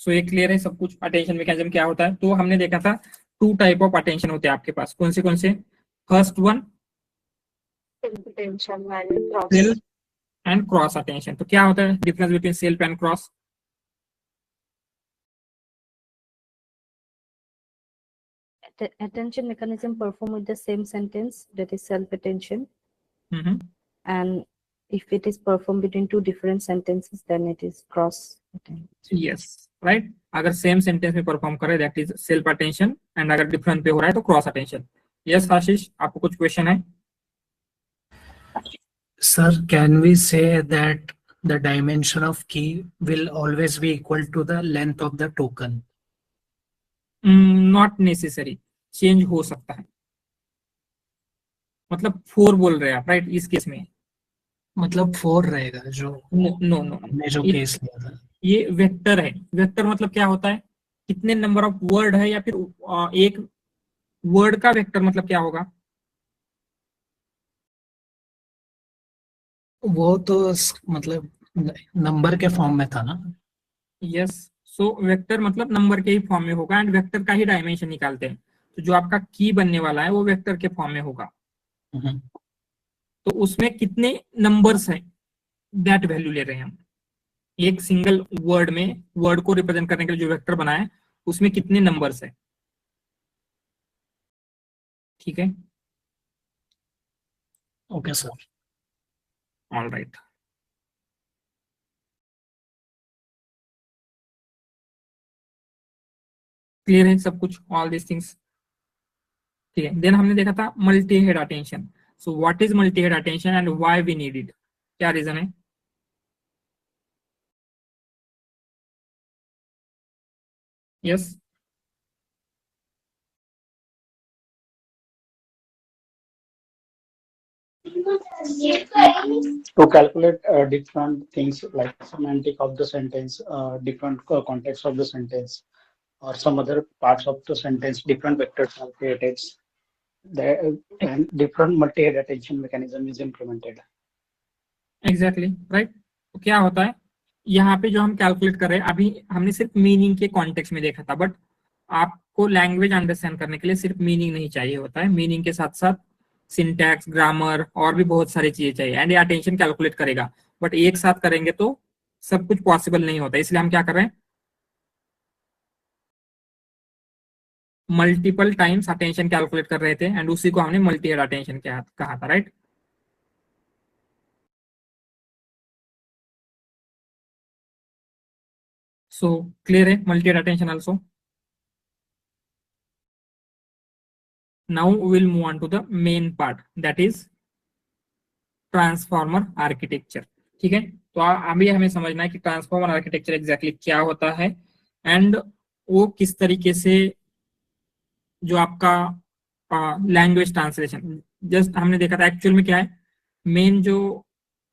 सो ये क्लियर है सब कुछ, अटेंशन मैकेनिज्म क्या होता है। तो हमने देखा था 2 टाइप ऑफ अटेंशन होते हैं आपके पास, कौन से। First one Attention and cross. Self and cross attention. तो क्या होता है difference between self and cross? Attention mechanism perform with the same sentence, that is self-attention. Hmm, And if it is performed between 2 different sentences, then it is cross attention. Yes right. अगर same sentence में perform करे that is self attention, and अगर different पे हो रहा है तो cross attention. Yes आशीष, आपको कुछ क्वेश्चन है? Sir, can we say that the dimension of key will always be equal to the length of the token? Not necessary, change हो सकता है। मतलब 4 बोल रहे हैं आप, राइट? इस केस में मतलब 4 रहेगा जो नो हमने जो केस लिया था। ये वेक्टर है। वेक्टर मतलब क्या होता है, कितने नंबर ऑफ वर्ड है, या फिर एक वर्ड का वेक्टर मतलब क्या होगा? वो तो मतलब नंबर के फॉर्म में था ना। यस, सो वेक्टर मतलब नंबर के ही फॉर्म में होगा, एंड वेक्टर का ही डायमेंशन निकालते हैं। तो जो आपका की बनने वाला है वो वेक्टर के फॉर्म में होगा। तो उसमें कितने नंबर्स हैं दैट वैल्यू ले रहे हैं हम। एक सिंगल वर्ड में, वर्ड को रिप्रेजेंट करने के लिए जो वेक्टर बना है उसमें कितने नंबर्स है, ठीक है? Okay sir. All right, clear है सब कुछ, ऑल दिस थिंग्स, ठीक है। देन हमने देखा था multi head attention. So what is multi head attention and why we need it? क्या रीजन है? Yes, To calculate different things like semantic of the sentence, different context of the sentence, or some other parts of the sentence, different vectors are created. There and different multi-head attention mechanism is implemented. Exactly right. तो क्या होता है यहाँ पे जो हम calculate कर रहे हैं, अभी हमने सिर्फ मीनिंग के कॉन्टेक्स्ट में देखा था, बट आपको लैंग्वेज अंडरस्टैंड करने के लिए सिर्फ मीनिंग नहीं चाहिए होता है, मीनिंग के साथ साथ सिंटैक्स, ग्रामर और भी बहुत सारी चीजें चाहिए, एंड ये अटेंशन कैलकुलेट करेगा। बट एक साथ करेंगे तो सब कुछ पॉसिबल नहीं होता, इसलिए हम क्या कर रहे हैं, मल्टीपल टाइम्स अटेंशन कैलकुलेट कर रहे थे, एंड उसी को हमने मल्टी हेड अटेंशन कहा था, राइट? सो क्लियर है multi head attention also. Now we'll move on to the main part, that is transformer architecture, ठीक है? तो अभी हमें समझना है कि ट्रांसफॉर्मर आर्किटेक्चर एग्जैक्टली क्या होता है, एंड वो किस तरीके से जो आपका लैंग्वेज ट्रांसलेशन, जस्ट हमने देखा था एक्चुअल में क्या है मेन जो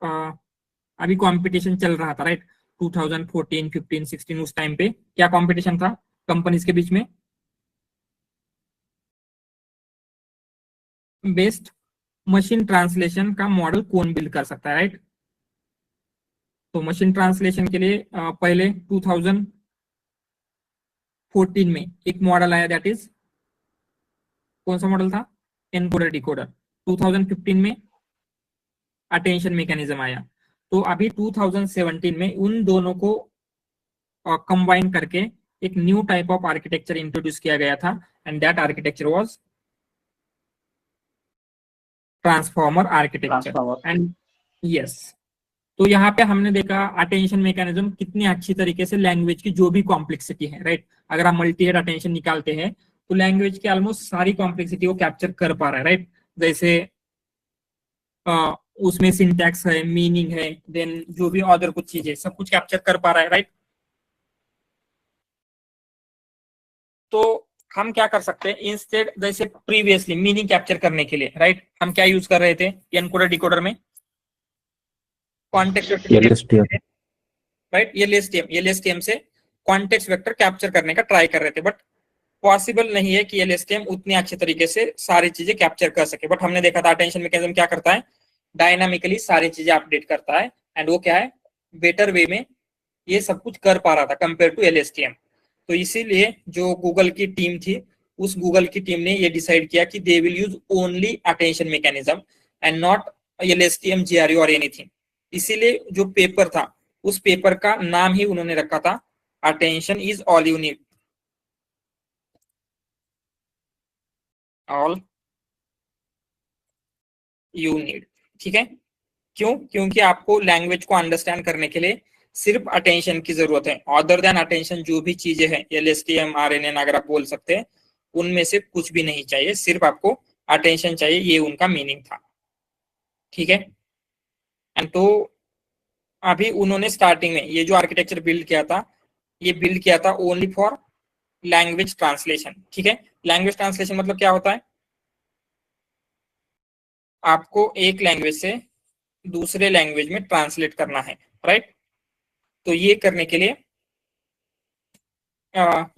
अभी कंपटीशन चल रहा था, राइट? 2014, 15, 16 उस टाइम पे क्या कंपटीशन था कंपनीज के बीच में? बेस्ट मशीन ट्रांसलेशन का मॉडल कौन बिल्ड कर सकता है, राइट? तो मशीन ट्रांसलेशन के लिए पहले 2014 में एक मॉडल आया, दैट इज कौन सा मॉडल था? Encoder decoder. 2015 में अटेंशन मैकेनिज्म आया। तो अभी 2017 में उन दोनों को कंबाइन करके एक new type of architecture introduce किया गया था, and that architecture was transformer architecture. And yes, तो यहाँ पे हमने देखा अटेंशन मैकेनिज्म कितनी अच्छी तरीके से लैंग्वेज की जो भी कॉम्प्लेक्सिटी है, राइट? अगर आप मल्टी हेड अटेंशन निकालते हैं तो लैंग्वेज की ऑलमोस्ट सारी कॉम्प्लेक्सिटी को कैप्चर कर पा रहा है, राइट? जैसे उसमें सिंटैक्स है, मीनिंग है, देन जो भी अदर कुछ चीजें सब कुछ कैप्चर कर पा रहा है, राइट? तो हम क्या कर सकते हैं इंस्टेड, जैसे प्रीवियसली मीनिंग कैप्चर करने के लिए, राइट, हम क्या यूज कर रहे थे एनकोडर डिकोडर में? Context, right? एलएसटीएम से कॉन्टेक्स्ट वेक्टर कैप्चर करने का ट्राई कर रहे थे, बट पॉसिबल नहीं है कि एलएसटीएम उतनी अच्छे तरीके से सारी चीजें कैप्चर कर सके। बट हमने देखा था अटेंशन मैकेनिज्म क्या करता है, डायनामिकली सारी चीजें अपडेट करता है, एंड वो क्या है बेटर वे में ये सब कुछ कर पा रहा था कंपेयर टू एलएसटीएम। तो इसीलिए जो गूगल की टीम थी, उस गूगल की टीम ने ये डिसाइड किया कि they will use only attention mechanism and not LSTM GRE और एनीथिंग। इसीलिए जो पेपर था, उस पेपर का नाम ही उन्होंने रखा था attention is all you need, all you need. ठीक है, क्यों? क्योंकि आपको लैंग्वेज को अंडरस्टैंड करने के लिए सिर्फ अटेंशन की जरूरत है। अदर देन अटेंशन जो भी चीजें हैं, LSTM RNN अगर आप बोल सकते हैं, उनमें से कुछ भी नहीं चाहिए, सिर्फ आपको अटेंशन चाहिए, ये उनका मीनिंग था। ठीक है, एंड तो अभी उन्होंने स्टार्टिंग में ये जो आर्किटेक्चर बिल्ड किया था, ये बिल्ड किया था ओनली फॉर लैंग्वेज ट्रांसलेशन। ठीक है, लैंग्वेज ट्रांसलेशन मतलब क्या होता है? आपको एक लैंग्वेज से दूसरे लैंग्वेज में ट्रांसलेट करना है, राइट? तो ये करने के लिए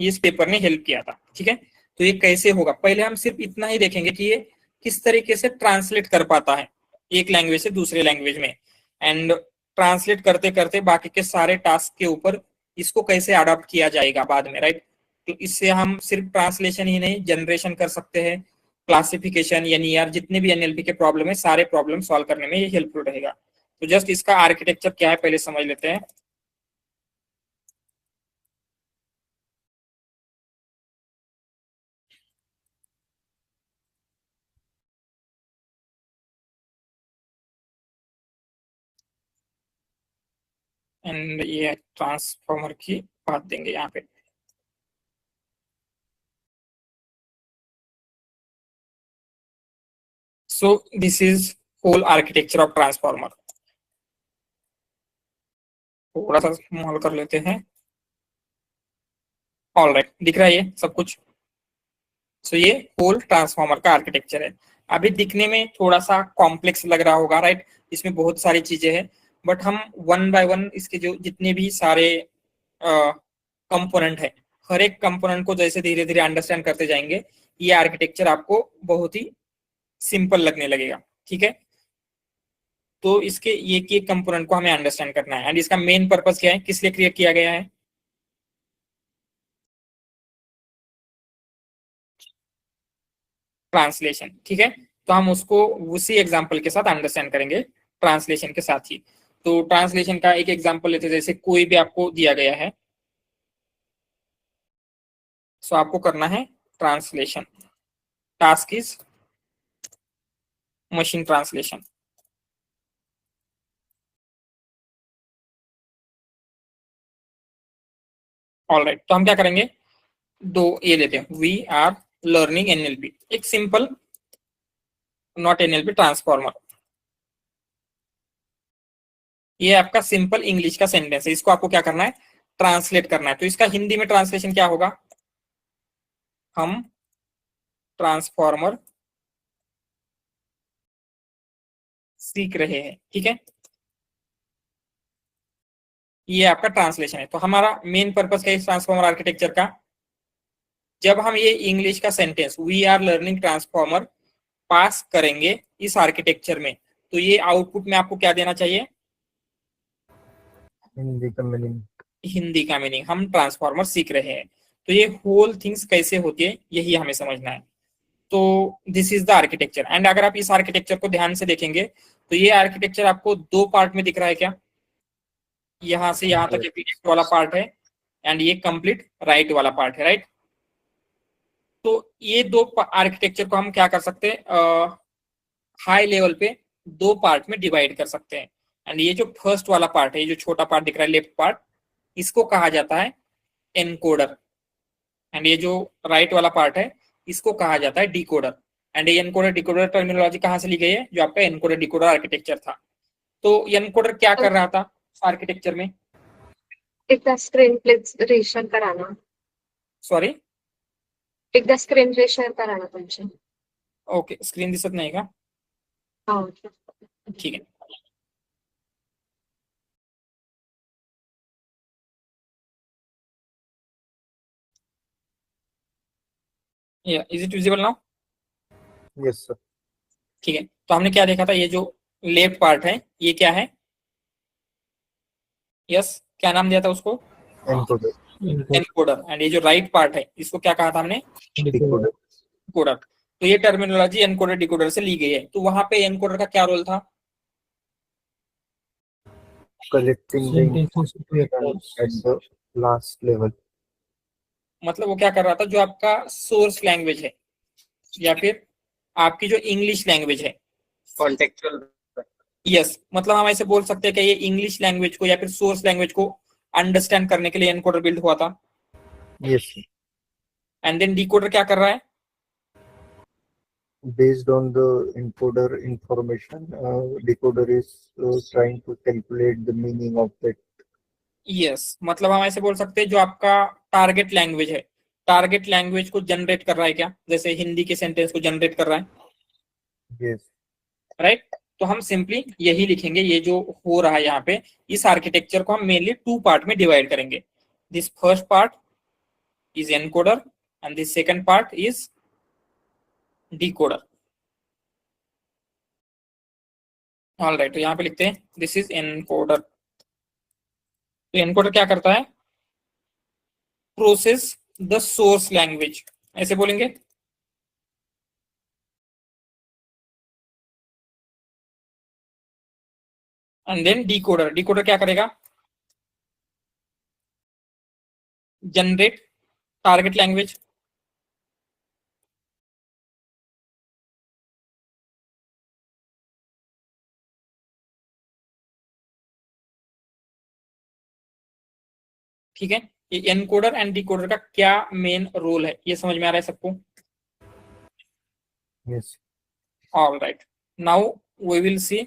इस पेपर ने हेल्प किया था। ठीक है, तो ये कैसे होगा, पहले हम सिर्फ इतना ही देखेंगे कि ये किस तरीके से ट्रांसलेट कर पाता है एक लैंग्वेज से दूसरे लैंग्वेज में, एंड ट्रांसलेट करते करते बाकी के सारे टास्क के ऊपर इसको कैसे अडॉप्ट किया जाएगा बाद में, राइट? तो इससे हम सिर्फ ट्रांसलेशन ही नहीं, जनरेशन कर सकते हैं, क्लासिफिकेशन, NER, जितने भी NLP के प्रॉब्लम है, सारे प्रॉब्लम सॉल्व करने में ये हेल्पफुल रहेगा। तो जस्ट इसका आर्किटेक्चर क्या है पहले समझ लेते हैं। एंड ये ट्रांसफॉर्मर की बात देंगे यहाँ पे। So this is whole architecture of transformer। थोड़ा सा स्मॉल कर लेते हैं। ऑलराइट, दिख रहा है ये सब कुछ? सो ये होल ट्रांसफॉर्मर का आर्किटेक्चर है। अभी दिखने में थोड़ा सा कॉम्प्लेक्स लग रहा होगा, राइट? इसमें बहुत सारी चीजें हैं, बट हम वन बाय वन इसके जो जितने भी सारे कंपोनेंट है, हर एक कंपोनेंट को जैसे धीरे धीरे अंडरस्टैंड करते जाएंगे, ये आर्किटेक्चर आपको बहुत ही सिंपल लगने लगेगा। ठीक है, तो इसके ये कंपोनेंट को हमें अंडरस्टैंड करना है, एंड इसका मेन पर्पस क्या है, किस लिए क्रिएट किया गया है? ट्रांसलेशन। ठीक है, तो हम उसको उसी एग्जांपल के साथ अंडरस्टैंड करेंगे, ट्रांसलेशन के साथ ही। तो ट्रांसलेशन का एक एग्जांपल लेते हैं, जैसे कोई भी आपको दिया गया है, सो आपको करना है translation. Task is machine translation. Alright, तो हम क्या करेंगे, दो ये लेते हैं, वी आर लर्निंग NLP, एक सिंपल नॉट NLP ट्रांसफॉर्मर। ये आपका सिंपल इंग्लिश का सेंटेंस है, इसको आपको क्या करना है, ट्रांसलेट करना है। तो इसका हिंदी में ट्रांसलेशन क्या होगा? हम ट्रांसफॉर्मर सीख रहे हैं। ठीक है, ये आपका ट्रांसलेशन है। तो हमारा मेन पर्पस क्या है इस ट्रांसफॉर्मर आर्किटेक्चर का? जब हम ये इंग्लिश का sentence we are learning transformer pass करेंगे इस आर्किटेक्चर में, तो ये आउटपुट में आपको क्या देना चाहिए? हिंदी का मीनिंग। हिंदी का मीनिंग, हम ट्रांसफॉर्मर सीख रहे हैं। तो ये होल थिंग्स कैसे होती है, यही हमें समझना है। तो this is the architecture. And अगर आप इस आर्किटेक्चर को ध्यान से देखेंगे, तो ये आर्किटेक्चर आपको दो पार्ट में दिख रहा है क्या? यहां से यहां तक लेफ्ट वाला पार्ट है, एंड ये कंप्लीट राइट वाला पार्ट है, राइट? तो ये दो आर्किटेक्चर को हम क्या कर सकते हैं, हाई लेवल पे दो पार्ट में डिवाइड कर सकते हैं। एंड ये जो फर्स्ट वाला पार्ट है, ये जो छोटा पार्ट दिख रहा है लेफ्ट पार्ट, इसको कहा जाता है एनकोडर, एंड ये जो राइट वाला पार्ट है, इसको कहा जाता है डिकोडर। एंड ये एनकोडर डिकोडर टर्मिनोलॉजी कहाँ से ली गई है? जो आपका एनकोडर डिकोडर आर्किटेक्चर था। तो एनकोडर क्या कर रहा था आर्किटेक्चर में? एकदा स्क्रीन प्लीज रेशर करा ना. सॉरी, एकदा स्क्रीन रेशर करा ना तुमची. ओके, स्क्रीन दिसत नाही का? हो. ठीक आहे. Is it visible now? Yes sir. ठीक है, तो हमने क्या देखा था, ये जो लेफ्ट पार्ट है ये क्या है? यस, क्या नाम दिया था उसको? एनकोडर। इनको एनकोडर, एंड ये जो राइट पार्ट है इसको क्या कहा था हमने, डिकोडर डिकोडर। तो ये टर्मिनोलॉजी एनकोडर डिकोडर से ली गई है। तो वहां पे एनकोडर का क्या रोल था, collecting the sentences to information at vectors. the last level. मतलब वो क्या कर रहा था, जो आपका सोर्स लैंग्वेज है या फिर आपकी जो इंग्लिश लैंग्वेज है, कॉन्टेक्चुअल यस, मतलब हम ऐसे बोल सकते हैं कि ये इंग्लिश लैंग्वेज को या फिर सोर्स लैंग्वेज को अंडरस्टैंड करने के लिए एनकोडर बिल्ड हुआ था। Yes, sir. And then decoder क्या कर रहा है, Based on the encoder information, decoder is trying to calculate the meaning of that. Yes, मतलब हम ऐसे बोल सकते हैं जो आपका टारगेट लैंग्वेज है, टारगेट लैंग्वेज को जनरेट कर रहा है क्या, जैसे हिंदी के सेंटेंस को जनरेट कर रहा है, Yes. राइट। तो हम सिंपली यही लिखेंगे, ये जो हो रहा है यहाँ पे, इस आर्किटेक्चर को हम मेनली 2 पार्ट में डिवाइड करेंगे। This first part is encoder and this second part is decoder. Alright, तो यहाँ पे लिखते हैं दिस इज एनकोडर। तो एनकोडर क्या करता है, प्रोसेस द सोर्स लैंग्वेज, ऐसे बोलेंगे। एंड देन डिकोडर, डिकोडर क्या करेगा, जनरेट टारगेट लैंग्वेज, ठीक है। ये एनकोडर एंड डिकोडर का क्या मेन रोल है, ये समझ में आ रहा है सबको। Yes. All right, now we will see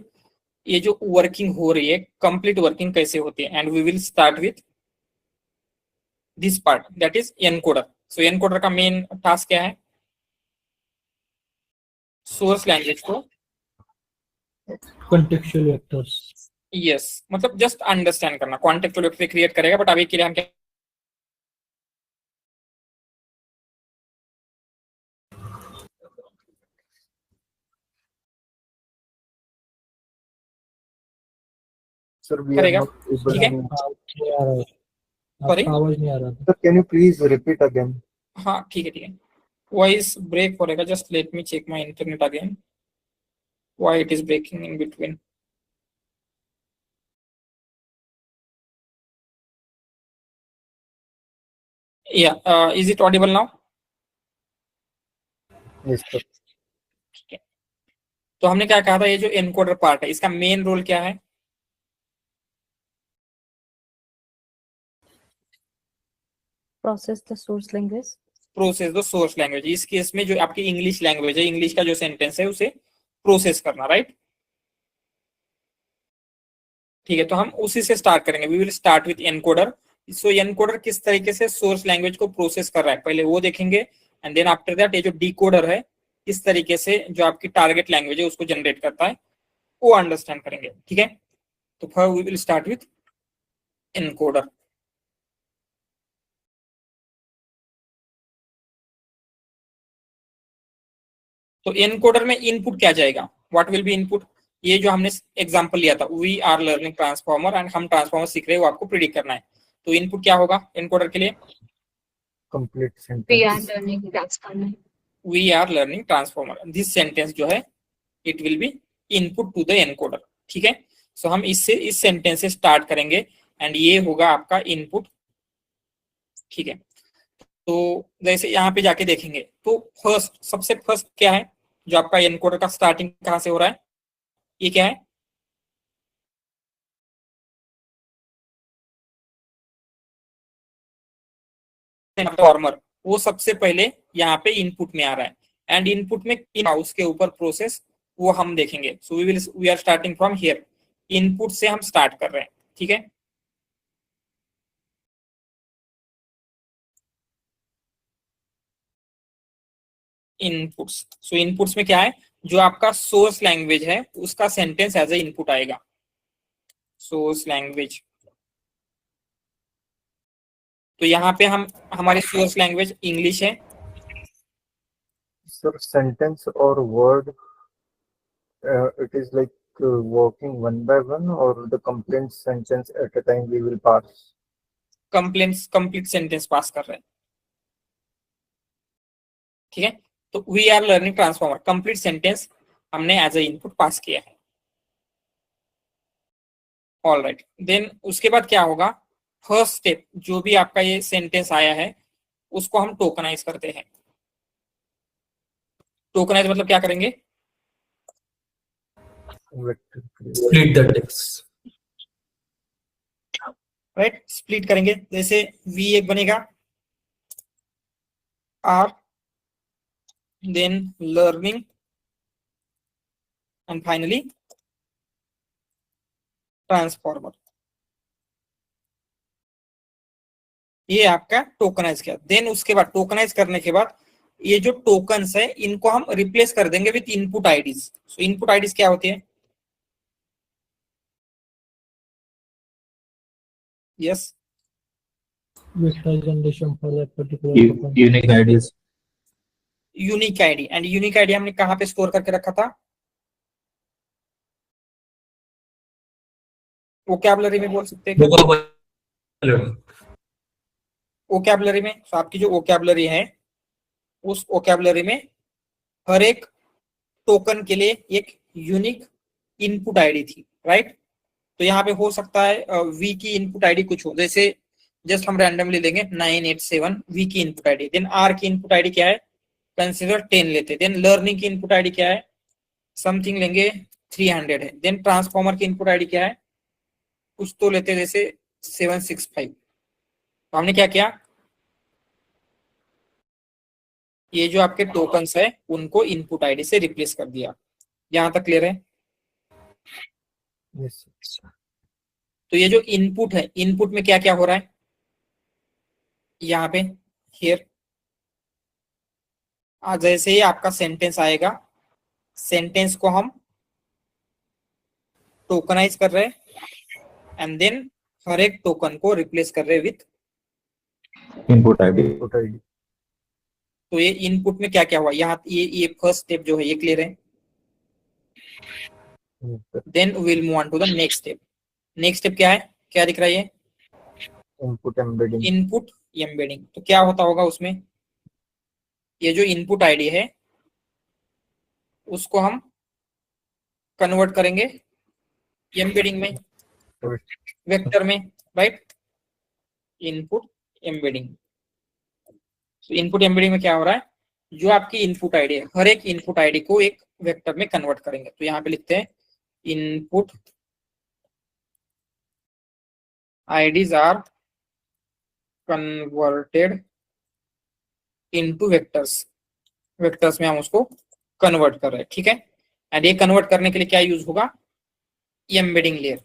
ये जो वर्किंग हो रही है, कंप्लीट वर्किंग कैसे होती है, and we will start with this part that is encoder. So encoder का मेन टास्क क्या है, सोर्स लैंग्वेज को, contextual vectors. यस, मतलब जस्ट अंडरस्टैंड करना, कॉन्टेक्स्ट वेक्टर क्रिएट करेगा, बट अभी के लिए हम क्या, Sir, we are करेगा, not able ठीक है। to. आवाज नहीं आ रहा है, Sorry? आपका आवाज नहीं आ रहा था। Sir, can you please repeat again? हाँ ठीक है, ठीक है। वॉइस ब्रेक हो रहेगा, just let me check my internet again why it is breaking in between. या is it audible now, Yes, sir. ठीक है। तो हमने क्या कहा था, ये जो एनकोडर पार्ट है इसका मेन रोल क्या है, process the source language. Process the source language. इस केस में जो आपकी इंग्लिश लैंग्वेज है, इंग्लिश का जो सेंटेंस है उसे प्रोसेस करना, राइट। ठीक है, तो हम उसी से स्टार्ट करेंगे, we will start with encoder. So encoder किस तरीके से सोर्स लैंग्वेज को प्रोसेस कर रहा है, पहले वो देखेंगे, एंड देन आफ्टर दैट ये जो डिकोडर है किस तरीके से जो आपकी टारगेट लैंग्वेज है उसको जनरेट करता है, वो अंडरस्टैंड करेंगे, ठीक है। तो first we will start with encoder. तो एनकोडर में इनपुट क्या जाएगा, व्हाट विल बी इनपुट, ये जो हमने एग्जांपल लिया था, we are learning transformer, and हम ट्रांसफॉर्मर सीख रहे हैं, वो आपको प्रिडिक्ट करना है। तो इनपुट क्या होगा एनकोडर के लिए, Complete We are sentence. learning transformer. We are learning transformer, this sentence जो है it will be input to the encoder, ठीक है। सो हम इससे इस सेंटेंस से स्टार्ट करेंगे एंड ये होगा आपका इनपुट, ठीक है। तो जैसे यहाँ पे जाके देखेंगे तो फर्स्ट, सबसे फर्स्ट क्या है, जो आपका एनकोडर का स्टार्टिंग कहाँ से हो रहा है, ये क्या है, ट्रांसफॉर्मर, वो सबसे पहले यहाँ पे इनपुट में आ रहा है, एंड इनपुट में उसके ऊपर प्रोसेस वो हम देखेंगे। So we are starting from here, input से हम स्टार्ट कर रहे हैं, ठीक है। इनपुट्स, सो इनपुट्स में क्या है, जो आपका सोर्स लैंग्वेज है उसका सेंटेंस एज ए इनपुट आएगा, सोर्स लैंग्वेज। तो यहाँ पे हम हमारी सोर्स लैंग्वेज इंग्लिश है, Sir, sentence or word, it is like working one by one, or the complete sentence at a time we will pass. Complete sentence pass कर रहे हैं, ठीक है। तो we are learning transformer, complete sentence हमने as a input pass किया है। All right, then उसके बाद क्या होगा, फर्स्ट स्टेप जो भी आपका ये सेंटेंस आया है उसको हम टोकनाइज करते हैं। टोकनाइज मतलब क्या करेंगे, Split the text. Right, split करेंगे। जैसे V एक बनेगा R, then learning and finally transformer. ये आपका टोकनाइज किया। देन उसके बाद टोकनाइज करने के बाद ये जो टोकन्स है इनको हम रिप्लेस कर देंगे with input IDs. So input IDs क्या होती है, yes, representation for that particular token. Unique IDs. Unique ID. And unique ID हमने कहां पे स्टोर करके रखा था, वोकैबुलरी में बोल सकते हैं, वोकैबुलरी में। तो आपकी जो वोकैबुलरी है उस वोकैबुलरी में हर एक टोकन के लिए एक यूनिक इनपुट आईडी थी, राइट। तो यहाँ पे हो सकता है वी की इनपुट आईडी कुछ हो, जैसे जस्ट हम रैंडमली लेंगे 987 वी की इनपुट आईडी। देन आर की इनपुट आईडी क्या है, कंसीडर 10 लेते। देन लर्निंग की इनपुट आईडी क्या है, समथिंग लेंगे 300 है। देन ट्रांसफॉर्मर की इनपुट आईडी क्या है, कुछ तो लेते जैसे 765। तो हमने क्या किया, ये जो आपके टोकन्स है उनको इनपुट आईडी से रिप्लेस कर दिया। यहां तक क्लियर है। Yes. तो ये जो इनपुट है, इनपुट में क्या क्या हो रहा है, यहाँ पे हियर जैसे ही आपका सेंटेंस आएगा, सेंटेंस को हम टोकनाइज कर रहे हैं एंड देन हर एक टोकन को रिप्लेस कर रहे हैं विथ Input ID. तो ये इनपुट में क्या क्या हुआ, यहाँ ये फर्स्ट स्टेप जो है ये क्लियर है। Then will move on to the next step. Next step क्या है, क्या दिख रहा है ये, Input embedding. Input embedding. तो क्या होता होगा उसमें, ये जो इनपुट आईडी है उसको हम कन्वर्ट करेंगे एम्बेडिंग में, वेक्टर में, राइट। Input embedding. तो इनपुट एम्बेडिंग में क्या हो रहा है, जो आपकी इनपुट आईडी है हर एक इनपुट आईडी को एक वेक्टर में कन्वर्ट करेंगे। तो यहाँ पे लिखते हैं input IDs are converted into vectors. Vectors में हम उसको कन्वर्ट कर रहे हैं, ठीक है। एंड ये कन्वर्ट करने के लिए क्या यूज होगा, embedding layer.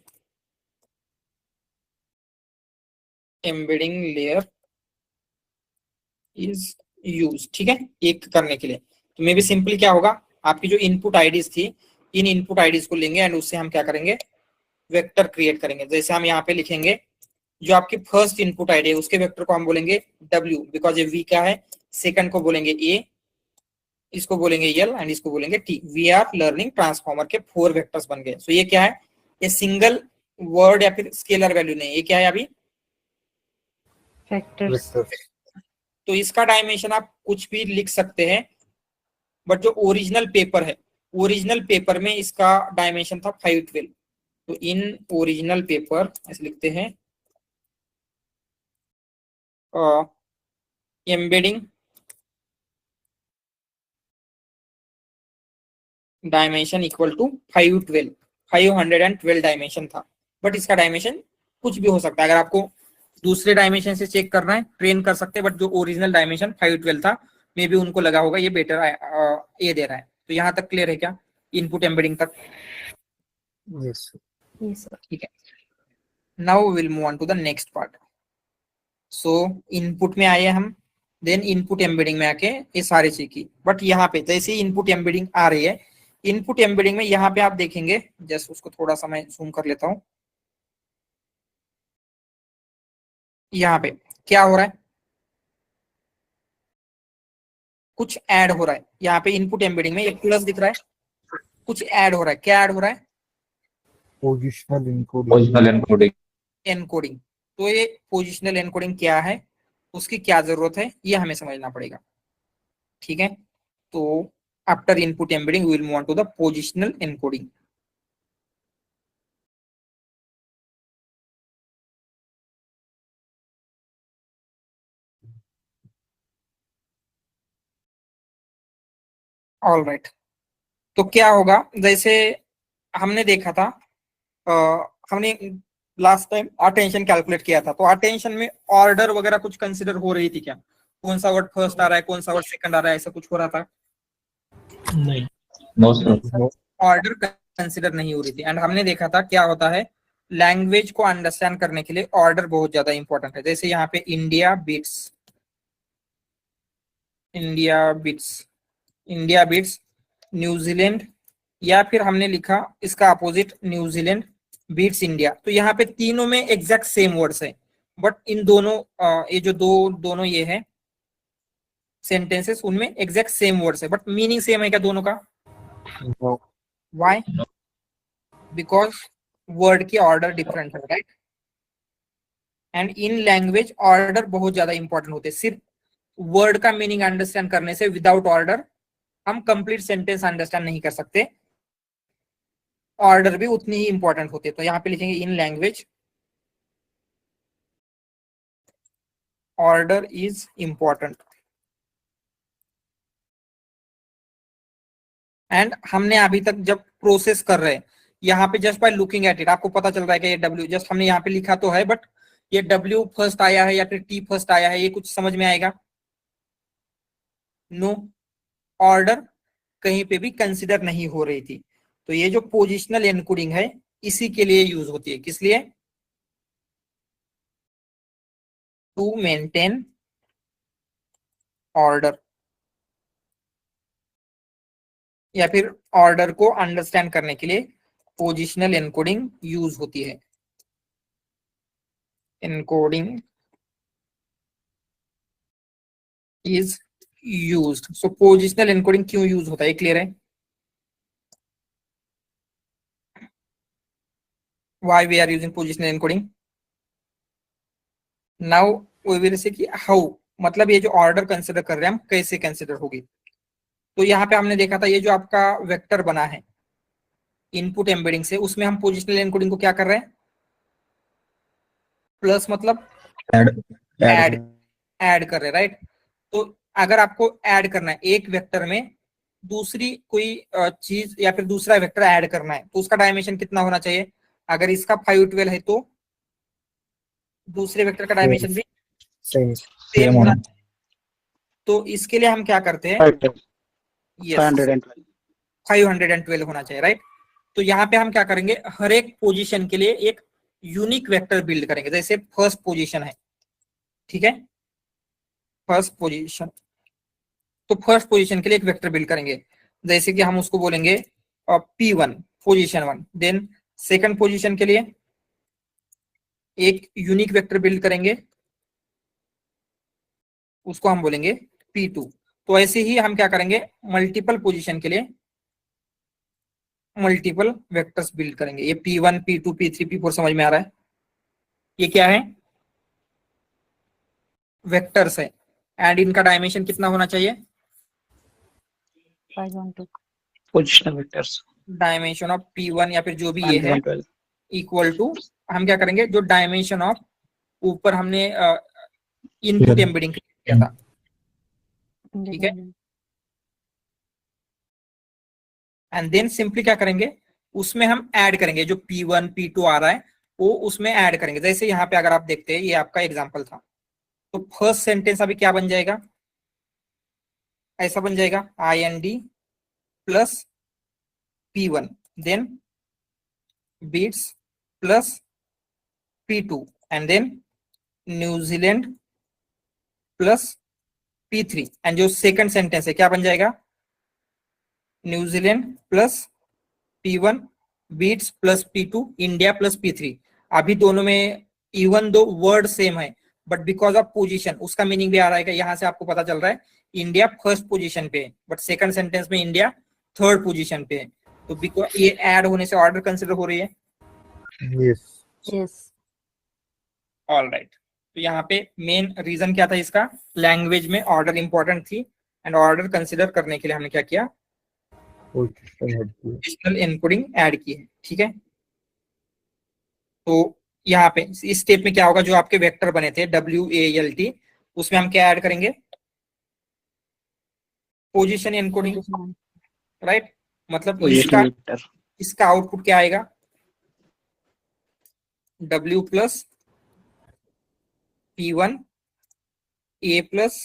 Embedding layer is use, ठीक है, एक करने के लिए। तो मे बी सिंपली क्या होगा, आपकी जो इनपुट आईडीज थी इन इनपुट आईडीज को लेंगे एंड उससे हम क्या करेंगे, वेक्टर क्रिएट करेंगे। जैसे हम यहाँ पे लिखेंगे जो आपकी फर्स्ट इनपुट आईडी है उसके वेक्टर को हम बोलेंगे W, बिकॉज ये V क्या है। सेकंड को बोलेंगे A, इसको बोलेंगे L एंड इसको बोलेंगे T। We are learning transformer के 4 वेक्टर्स बन गए। सो ये क्या है, ये सिंगल वर्ड या फिर स्केलर वैल्यू नहीं, ये क्या है अभी, वेक्टर्स। तो इसका डायमेंशन आप कुछ भी लिख सकते हैं, बट जो ओरिजिनल पेपर है, ओरिजिनल पेपर में इसका डायमेंशन था 512। तो इन ओरिजिनल पेपर ऐसे लिखते हैं embedding dimension equal to 512 dimension था। बट इसका डायमेंशन कुछ भी हो सकता है, अगर आपको दूसरे डायमेंशन से चेक करना है ट्रेन कर सकते हैं, बट जो ओरिजिनल डायमेंशन 512 था मे बी उनको लगा होगा ये बेटर ये दे रहा है। तो यहाँ तक क्लियर है क्या, इनपुट एम्बेडिंग तक? Yes. ठीक है। Now will move on to the next part. So input में आए हम, देन इनपुट एम्बेडिंग में आके ये सारी चीज की। बट यहाँ पे जैसे इनपुट एम्बेडिंग आ रही है, इनपुट एम्बेडिंग में यहाँ पे आप देखेंगे, जस्ट उसको थोड़ा सा मैं जूम कर लेता हूँ। यहाँ पे क्या हो रहा है, कुछ ऐड हो रहा है। यहाँ पे इनपुट एम्बेडिंग में एक प्लस दिख रहा है, कुछ ऐड हो रहा है। क्या ऐड हो रहा है, Positional encoding. एनकोडिंग। तो ये पोजिशनल एनकोडिंग क्या है, उसकी क्या जरूरत है, ये हमें समझना पड़ेगा। ठीक है, तो after input embedding we will move on to the positional encoding. All right, तो क्या होगा, जैसे हमने देखा था, हमने लास्ट टाइम अटेंशन कैलकुलेट किया था, तो अटेंशन में ऑर्डर वगैरह कुछ कंसिडर हो रही थी क्या? कौन सा वर्ड फर्स्ट आ रहा है, कौन सा वर्ड सेकंड आ रहा है, ऐसा कुछ हो रहा था? नहीं। No. ऑर्डर कंसिडर नहीं हो रही थी। एंड हमने देखा था क्या होता है, लैंग्वेज को अंडरस्टैंड करने के लिए ऑर्डर बहुत ज्यादा इंपॉर्टेंट है। जैसे यहाँ पे India bits, India bits New Zealand, या फिर हमने लिखा इसका अपोजिट न्यूजीलैंड बीट्स इंडिया। तो यहाँ पे तीनों में एग्जैक्ट सेम वर्ड्स है, बट इन दोनों ये जो दोनों ये है सेंटेंसेस, उनमें एग्जैक्ट सेम वर्ड्स है, बट मीनिंग सेम है क्या दोनों का? No. व्हाई? बिकॉज वर्ड की ऑर्डर डिफरेंट है, right? And in language order बहुत ज्यादा इंपॉर्टेंट होते हैं। सिर्फ वर्ड का मीनिंग अंडरस्टैंड करने से विदाउट ऑर्डर हम कंप्लीट सेंटेंस अंडरस्टैंड नहीं कर सकते, ऑर्डर भी उतनी ही इंपॉर्टेंट होते हैं। तो यहाँ पे लिखेंगे in language order is important. And हमने अभी तक जब प्रोसेस कर रहे हैं, यहाँ पे just by looking at it आपको पता चल रहा है कि ये डब्ल्यू, जस्ट हमने यहाँ पे लिखा तो है, बट ये डब्ल्यू फर्स्ट आया है या फिर टी फर्स्ट आया है, ये कुछ समझ में आएगा? नो, ऑर्डर कहीं पे भी कंसिडर नहीं हो रही थी। तो ये जो पोजिशनल एनकोडिंग है इसी के लिए यूज होती है। किस लिए? टू मेंटेन ऑर्डर, या फिर ऑर्डर को अंडरस्टैंड करने के लिए पोजिशनल एनकोडिंग यूज होती है। Encoding is used. So positional encoding क्यों यूज होता है, क्लियर है? why we are using positional encoding? now we will see कि how, मतलब ये जो ऑर्डर कंसिडर कर रहे हैं हम कैसे कंसिडर होगी। तो यहाँ पे हमने देखा था ये जो आपका वेक्टर बना है इनपुट एम्बेडिंग से, उसमें हम पोजिशनल एनकोडिंग को क्या कर रहे हैं? प्लस मतलब ऐड कर रहे हैं, राइट? तो अगर आपको ऐड करना है एक वेक्टर में दूसरी कोई चीज या फिर दूसरा वेक्टर ऐड करना है, तो उसका डायमेंशन कितना होना चाहिए? अगर इसका 5 12 है तो दूसरे वेक्टर का डायमेंशन भी सेम होना चाहिए। तो इसके लिए हम क्या करते हैं? 512 होना चाहिए, राइट? तो यहाँ पे हम क्या करेंगे, हर एक पोजीशन के लिए एक यूनिक वेक्टर बिल्ड करेंगे। जैसे फर्स्ट पोजीशन है, ठीक है, फर्स्ट पोजीशन, तो फर्स्ट पोजीशन के लिए एक वेक्टर बिल्ड करेंगे। जैसे कि हम उसको बोलेंगे P1 position 1। Then second position के लिए एक यूनिक वेक्टर बिल्ड करेंगे, उसको हम बोलेंगे P2। तो ऐसे ही हम क्या करेंगे, मल्टीपल पोजीशन के लिए मल्टीपल वेक्टर्स बिल्ड करेंगे। ये P1 P2 P3 P4 समझ में आ रहा है? ये क्या है? वेक्टर्स है। एंड इनका डायमेंशन कितना होना चाहिए? 512 positional vectors dimension of P1 या फिर जो भी ये है इक्वल टू, हम क्या करेंगे, जो डायमेंशन ऑफ ऊपर हमने इनपुट एम्बेडिंग किया था, ठीक है, एंड देन सिंपली क्या करेंगे, उसमें हम ऐड करेंगे जो P1 P2 आ रहा है वो उसमें ऐड करेंगे। जैसे यहाँ पे अगर आप देखते हैं, ये आपका एग्जांपल था, तो फर्स्ट सेंटेंस अभी क्या बन जाएगा, ऐसा बन जाएगा IND plus P1 then beats plus P2 and then New Zealand plus P3। And जो सेकंड सेंटेंस है क्या बन जाएगा, New Zealand plus P1 beats plus P2 India plus P3। अभी दोनों में इवन दो वर्ड सेम है, बट बिकॉज ऑफ पोजीशन उसका मीनिंग भी आ रहा है कि यहाँ से आपको पता चल रहा है इंडिया फर्स्ट पोजीशन पे है, बट सेकंड सेंटेंस में इंडिया थर्ड पोजीशन पे है। तो बिकॉज ये ऐड होने से ऑर्डर कंसिडर हो रही है। Yes. yes all right. तो यहाँ पे मेन रीजन क्या था इसका, लैंग्वेज में ऑर्डर इंपॉर्टेंट थी एंड ऑर्डर कंसिडर करने के लिए हमने क्या किया, पोजिशनल एनकोडिंग ऐड की है। ठीक है, तो यहाँ पे इस स्टेप में क्या होगा, जो आपके वेक्टर बने थे WALT, उसमें हम क्या ऐड करेंगे, पोजीशन एनकोडिंग, राइट। मतलब इसका आउटपुट क्या आएगा, W plus P1 A plus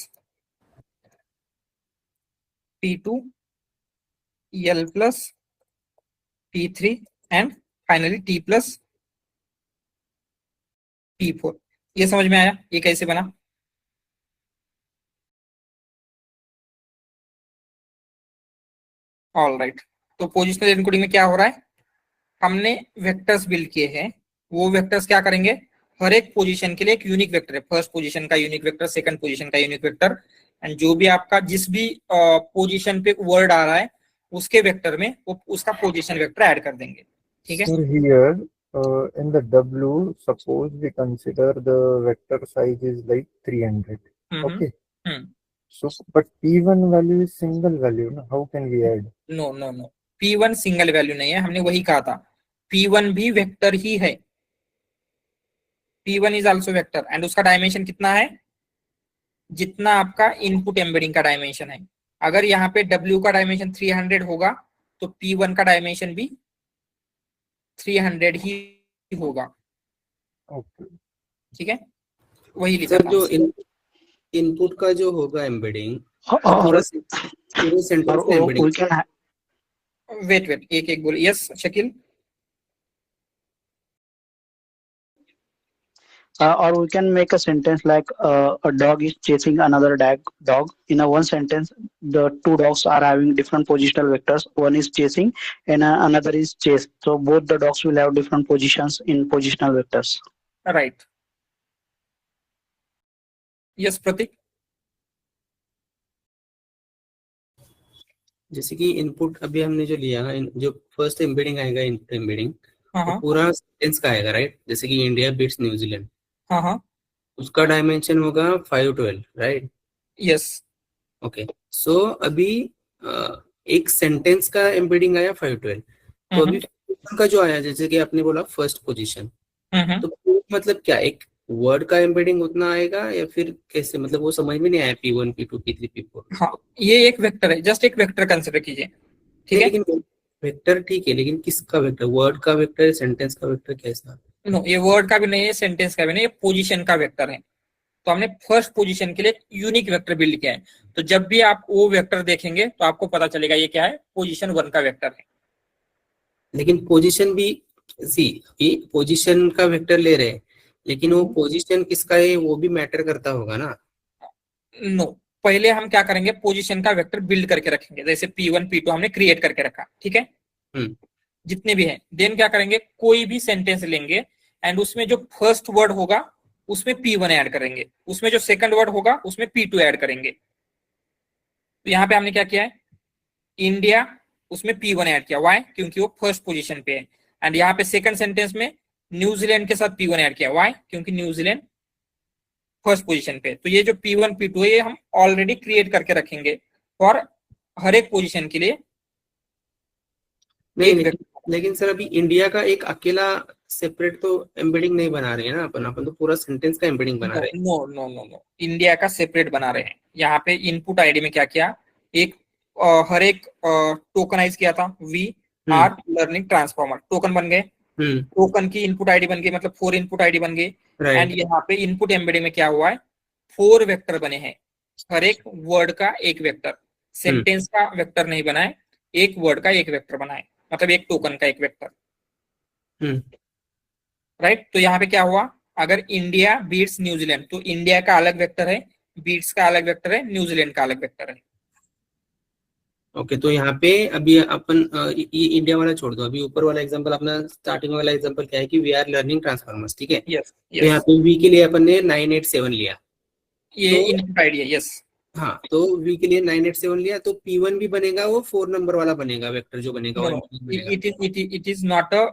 P2 L plus P3 and finally T plus P4। ये समझ में आया, ये कैसे बना। ऑल राइट, तो पोजिशनल एनकोडिंग में क्या हो रहा है, हमने वेक्टर्स बिल्ड किए हैं, वो वेक्टर्स क्या करेंगे, हर एक पोजीशन के लिए एक यूनिक वेक्टर है, फर्स्ट पोजीशन का यूनिक वेक्टर, सेकंड पोजीशन का यूनिक वेक्टर, एंड जो भी आपका जिस भी पोजीशन पे वर्ड आ रहा है उसके वेक्टर में वो उसका पोजीशन वेक्टर ऐड कर देंगे। ठीक है, So here in the W, suppose we consider the vector size is like 300. Okay. So, but P1 value is single value. No? How can we add? No no no, P1 single value नहीं है, हमने वही कहा था, P1 भी vector ही है, P1 is also vector and उसका dimension कितना है, जितना आपका इनपुट एम्बेडिंग का डायमेंशन है। अगर यहाँ पे W का डायमेंशन 300 होगा तो P1 का डायमेंशन भी 300 ही होगा। ठीक है, वही लिखा था। जो इनपुट का जो होगा एम्बेडिंग पूरा सेंटेंस का एम्बेडिंग, वेट एक एक बोल। Yes Shakeel. Or we can make a sentence like a dog is chasing another dog. In a one sentence, the two dogs are having different positional vectors. One is chasing and another is chase. So both the dogs will have different positions in positional vectors. Right. Yes, Pratik. जैसे कि input अभी हमने जो लिया, जो first embedding आएगा, input embedding तो पूरा सेंटेंस का आएगा, राइट। जैसे कि इंडिया बीट्स न्यूजीलैंड, उसका डायमेंशन होगा 512, राइट। यस। ओके, सो अभी एक सेंटेंस का एम्बेडिंग आया 512, तो अभी का जो आया, जैसे कि आपने बोला फर्स्ट पोजीशन, तो मतलब क्या एक वर्ड का एम्बेडिंग उतना आएगा या फिर कैसे, मतलब वो समझ में नहीं आया। P1 P2 P3 P4, हाँ ये एक वेक्टर है, जस्ट एक वेक्टर कंसिडर कीजिए। ठीक है, लेकिन वेक्टर ठीक है, लेकिन किसका वेक्टर, वर्ड का वेक्टर, सेंटेंस का वेक्टर, कैसा। नो, ये वर्ड का भी नहीं है, सेंटेंस का भी नहीं, ये पोजीशन का वेक्टर है। तो हमने फर्स्ट पोजीशन के लिए यूनिक वेक्टर बिल्ड किया है, तो जब भी आप वो वेक्टर देखेंगे तो आपको पता चलेगा ये क्या है, पोजीशन 1 का वेक्टर है। लेकिन पोजीशन भी ये पोजीशन का वेक्टर ले रहे हैं, लेकिन वो पोजीशन किसका है वो भी मैटर करता होगा ना। नो, पहले हम क्या करेंगे, पोजीशन का वेक्टर बिल्ड करके रखेंगे, जैसे P1 P2 हमने क्रिएट करके रखा। ठीक है, जितने भी हैं, देन क्या करेंगे, कोई भी सेंटेंस लेंगे एंड उसमें जो फर्स्ट वर्ड होगा उसमें P1 ऐड करेंगे, उसमें जो सेकंड वर्ड होगा उसमें P2 ऐड करेंगे। तो यहाँ पे हमने क्या किया है, इंडिया उसमें P1 ऐड किया, वाई, क्योंकि वो फर्स्ट पोजीशन पे है। एंड यहाँ पे सेकंड सेंटेंस में न्यूजीलैंड के साथ P1 ऐड किया, वाई, क्योंकि न्यूजीलैंड फर्स्ट पोजीशन पे। तो ये जो P1 P2 है ये हम ऑलरेडी क्रिएट करके रखेंगे और हर एक पोजीशन के लिए। नहीं, लेकिन सर अभी इंडिया का एक अकेला सेपरेट तो एम्बेडिंग नहीं बना रहे हैं ना, अपन तो पूरा सेंटेंस का एम्बेडिंग बना रहे हैं। No no no no, India का सेपरेट बना रहे हैं। यहाँ पे इनपुट आईडी में क्या किया, एक हर एक टोकनाइज किया था, we are learning transformer, token बन गए, टोकन की इनपुट आईडी बन गई, मतलब 4 इनपुट आईडी बन गई। एंड यहाँ पे इनपुट एम्बेडिंग में क्या हुआ है, 4 वेक्टर बने हैं, हर एक वर्ड का एक वेक्टर, सेंटेंस का वेक्टर नहीं बना है, एक वर्ड का एक वेक्टर बना है, मतलब एक टोकन का एक वेक्टर। राइट, तो यहाँ पे क्या हुआ, अगर इंडिया बीट्स न्यूजीलैंड तो इंडिया का अलग वेक्टर है, बीट्स का अलग वेक्टर है, न्यूजीलैंड का अलग वेक्टर है। ओके, तो यहाँ पे अभी अपन ये इंडिया वाला छोड़ दो, अभी ऊपर वाला एग्जांपल, अपना स्टार्टिंग वाला एग्जांपल क्या है कि वी आर लर्निंग ट्रांसफॉर्मर्स, ठीक है। यस, तो यहाँ पे वी के लिए अपन ने 987 लिया, ये इनपुट आईडी है। यस, हाँ, तो वी के लिए 987 लिया, तो P1 भी बनेगा, वो 4 नंबर वाला बनेगा वेक्टर जो बनेगा। It is not a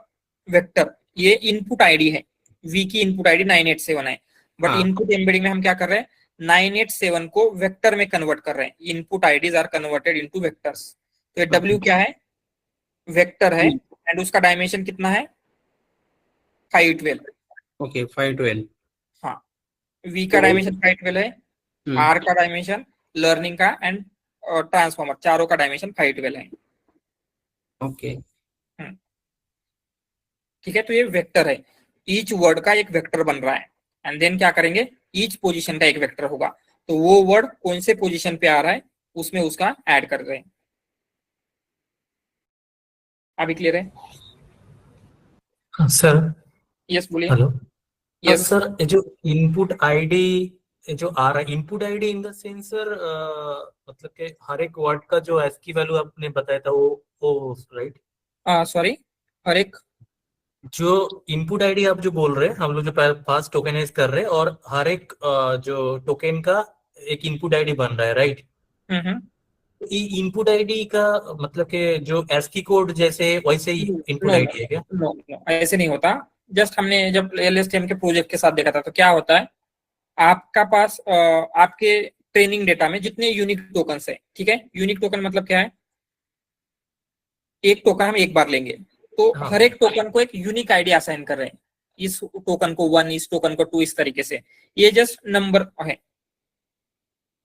vector, ये इनपुट आईडी है। वी की इनपुट आईडी 987 है, बट हाँ। इनपुट एम्बेडिंग में हम क्या कर रहे हैं, 987 को वेक्टर में कन्वर्ट कर रहे हैं. Input IDs are converted into vectors. तो ये डब्ल्यू क्या है, वेक्टर है, एंड उसका डायमेंशन कितना है, 512. ओके 512. हाँ, वी का डायमेंशन 512 है, आर का डायमेंशन, लर्निंग का एंड ट्रांसफॉर्मर, चारों का डायमेंशन 512 है. ओके ठीक है, तो ये वेक्टर है, ईच वर्ड का एक वेक्टर बन रहा है, एंड देन क्या करेंगे, ईच पोजीशन का एक वेक्टर होगा, तो वो वर्ड कौन से पोजीशन पे आ रहा है उसमें उसका ऐड कर रहे हैं. अभी क्लियर है? सर यस बोलिए. हेलो. यस सर ये जो इनपुट आईडी जो आ रहा है, input ID in the sense sir, मतलब कि हर एक वर्ड का जो एस्की वैल्यू आपने बताया था वो राइट. सॉरी, हर एक जो इनपुट आईडी आप जो बोल रहे हैं, हम लोग जो पास टोकनाइज कर रहे हैं, और हर एक जो टोकन का एक इनपुट आईडी बन रहा है राइट. इनपुट आईडी का मतलब कि जो एस्की कोड जैसे वैसे ही इनपुट आईडी है क्या? नो, ऐसे नहीं होता. जस्ट हमने जब LSTM के प्रोजेक्ट के साथ देखा था, तो क्या होता है, आपका पास आपके ट्रेनिंग डेटा में जितने यूनिक टोकन्स है, ठीक है, यूनिक टोकन मतलब क्या है, एक टोकन हम एक बार लेंगे, तो हाँ. हर एक टोकन को एक यूनिक आईडी असाइन कर रहे हैं, इस टोकन को 1, इस टोकन को 2, इस तरीके से. ये जस्ट नंबर है,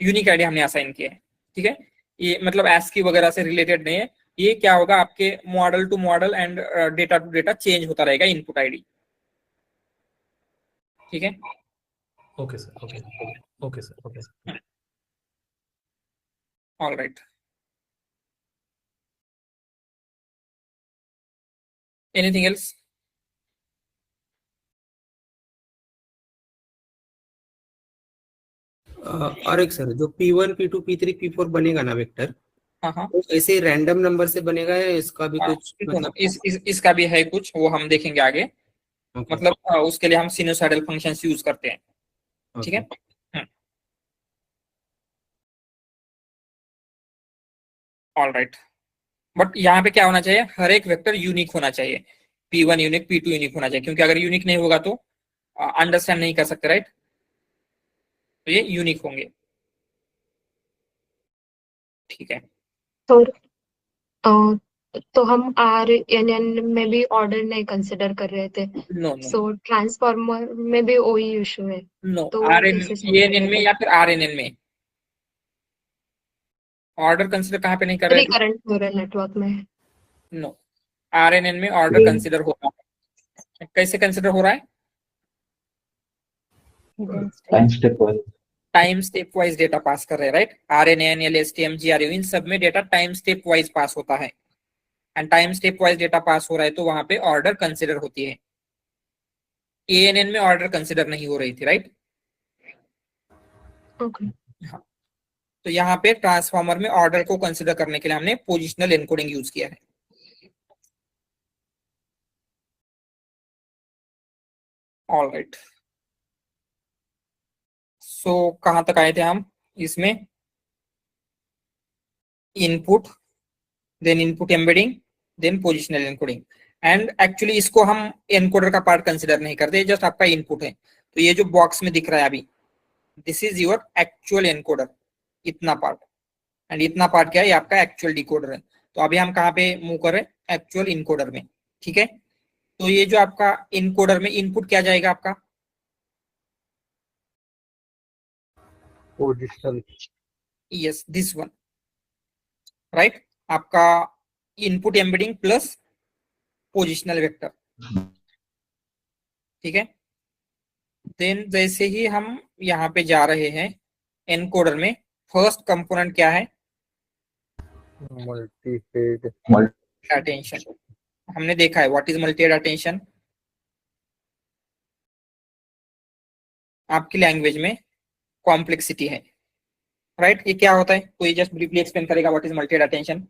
यूनिक आईडी हमने असाइन किया है. ठीक है, ये मतलब ASCII वगैरह से रिलेटेड नहीं है. ये क्या होगा, आपके model to model and data to data change होता रहेगा इनपुट आईडी. ठीक है. Okay sir. Okay sir. Okay. All right. Anything else? और एक सर, जो P1 P2 P3 P4 बनेगा ना वेक्टर, हाँ, तो ऐसे रैंडम नंबर से बनेगा या इसका भी कुछ मतलब? इसका भी है कुछ, वो हम देखेंगे आगे. Okay. मतलब उसके लिए हम सिनुसाइडल फंक्शंस यूज करते हैं. ठीक है. All right. बट यहाँ पे क्या होना चाहिए, हर एक वेक्टर यूनिक होना चाहिए. P1 यूनिक, P2 यूनिक होना चाहिए, क्योंकि अगर यूनिक नहीं होगा तो अंडरस्टैंड नहीं कर सकते, राइट. तो ये यूनिक होंगे. ठीक है. तो हम RNN में भी ऑर्डर नहीं कंसिडर कर रहे थे. नो सो ट्रांसफॉर्मर में भी वही इशू है. नो, तो ENN में या फिर RNN में ऑर्डर कंसिडर कहाँ पे नहीं कर रहे थे? रिकरेंट न्यूरल नेटवर्क में. नो, RNN में ऑर्डर कंसिडर हो रहा है. कैसे कंसिडर हो रहा है? Time step wise data pass कर रहे हैं, राइट. RNN, LSTM, GRU, इन सब में डेटा टाइम स्टेप वाइज पास होता है, and time step wise data pass हो रहा है तो वहां पे ऑर्डर कंसिडर होती है. ANN में ऑर्डर कंसिडर नहीं हो रही थी, राइट. ओके. हाँ, तो यहाँ पे ट्रांसफॉर्मर में ऑर्डर को कंसिडर करने के लिए हमने पोजिशनल एनकोडिंग यूज किया है. All right. सो कहां तक आए थे हम इसमें? Input, then input embedding, then positional encoding. And actually इसको हम एनकोडर का पार्ट कंसिडर नहीं करते, जस्ट आपका इनपुट है. तो ये जो बॉक्स में दिख रहा है अभी, this is your actual encoder, इतना पार्ट. एंड इतना पार्ट क्या है, ये आपका एक्चुअल डिकोडर है. तो अभी हम कहाँ पे मूव कर रहे हैं, एक्चुअल इनकोडर में. ठीक है. तो ये जो आपका इनकोडर में इनपुट क्या जाएगा आपका, positional. Yes, this one, right. आपका input embedding plus positional vector. ठीक है. देन जैसे ही हम यहाँ पे जा रहे हैं एनकोडर में, फर्स्ट कंपोनेंट क्या है, मल्टी-हेड अटेंशन. हमने देखा है what is multi head attention. आपकी लैंग्वेज में कॉम्प्लेक्सिटी है, राइट. ये क्या होता है, कोई जस्ट ब्रीफली एक्सप्लेन करेगा what is multi head attention?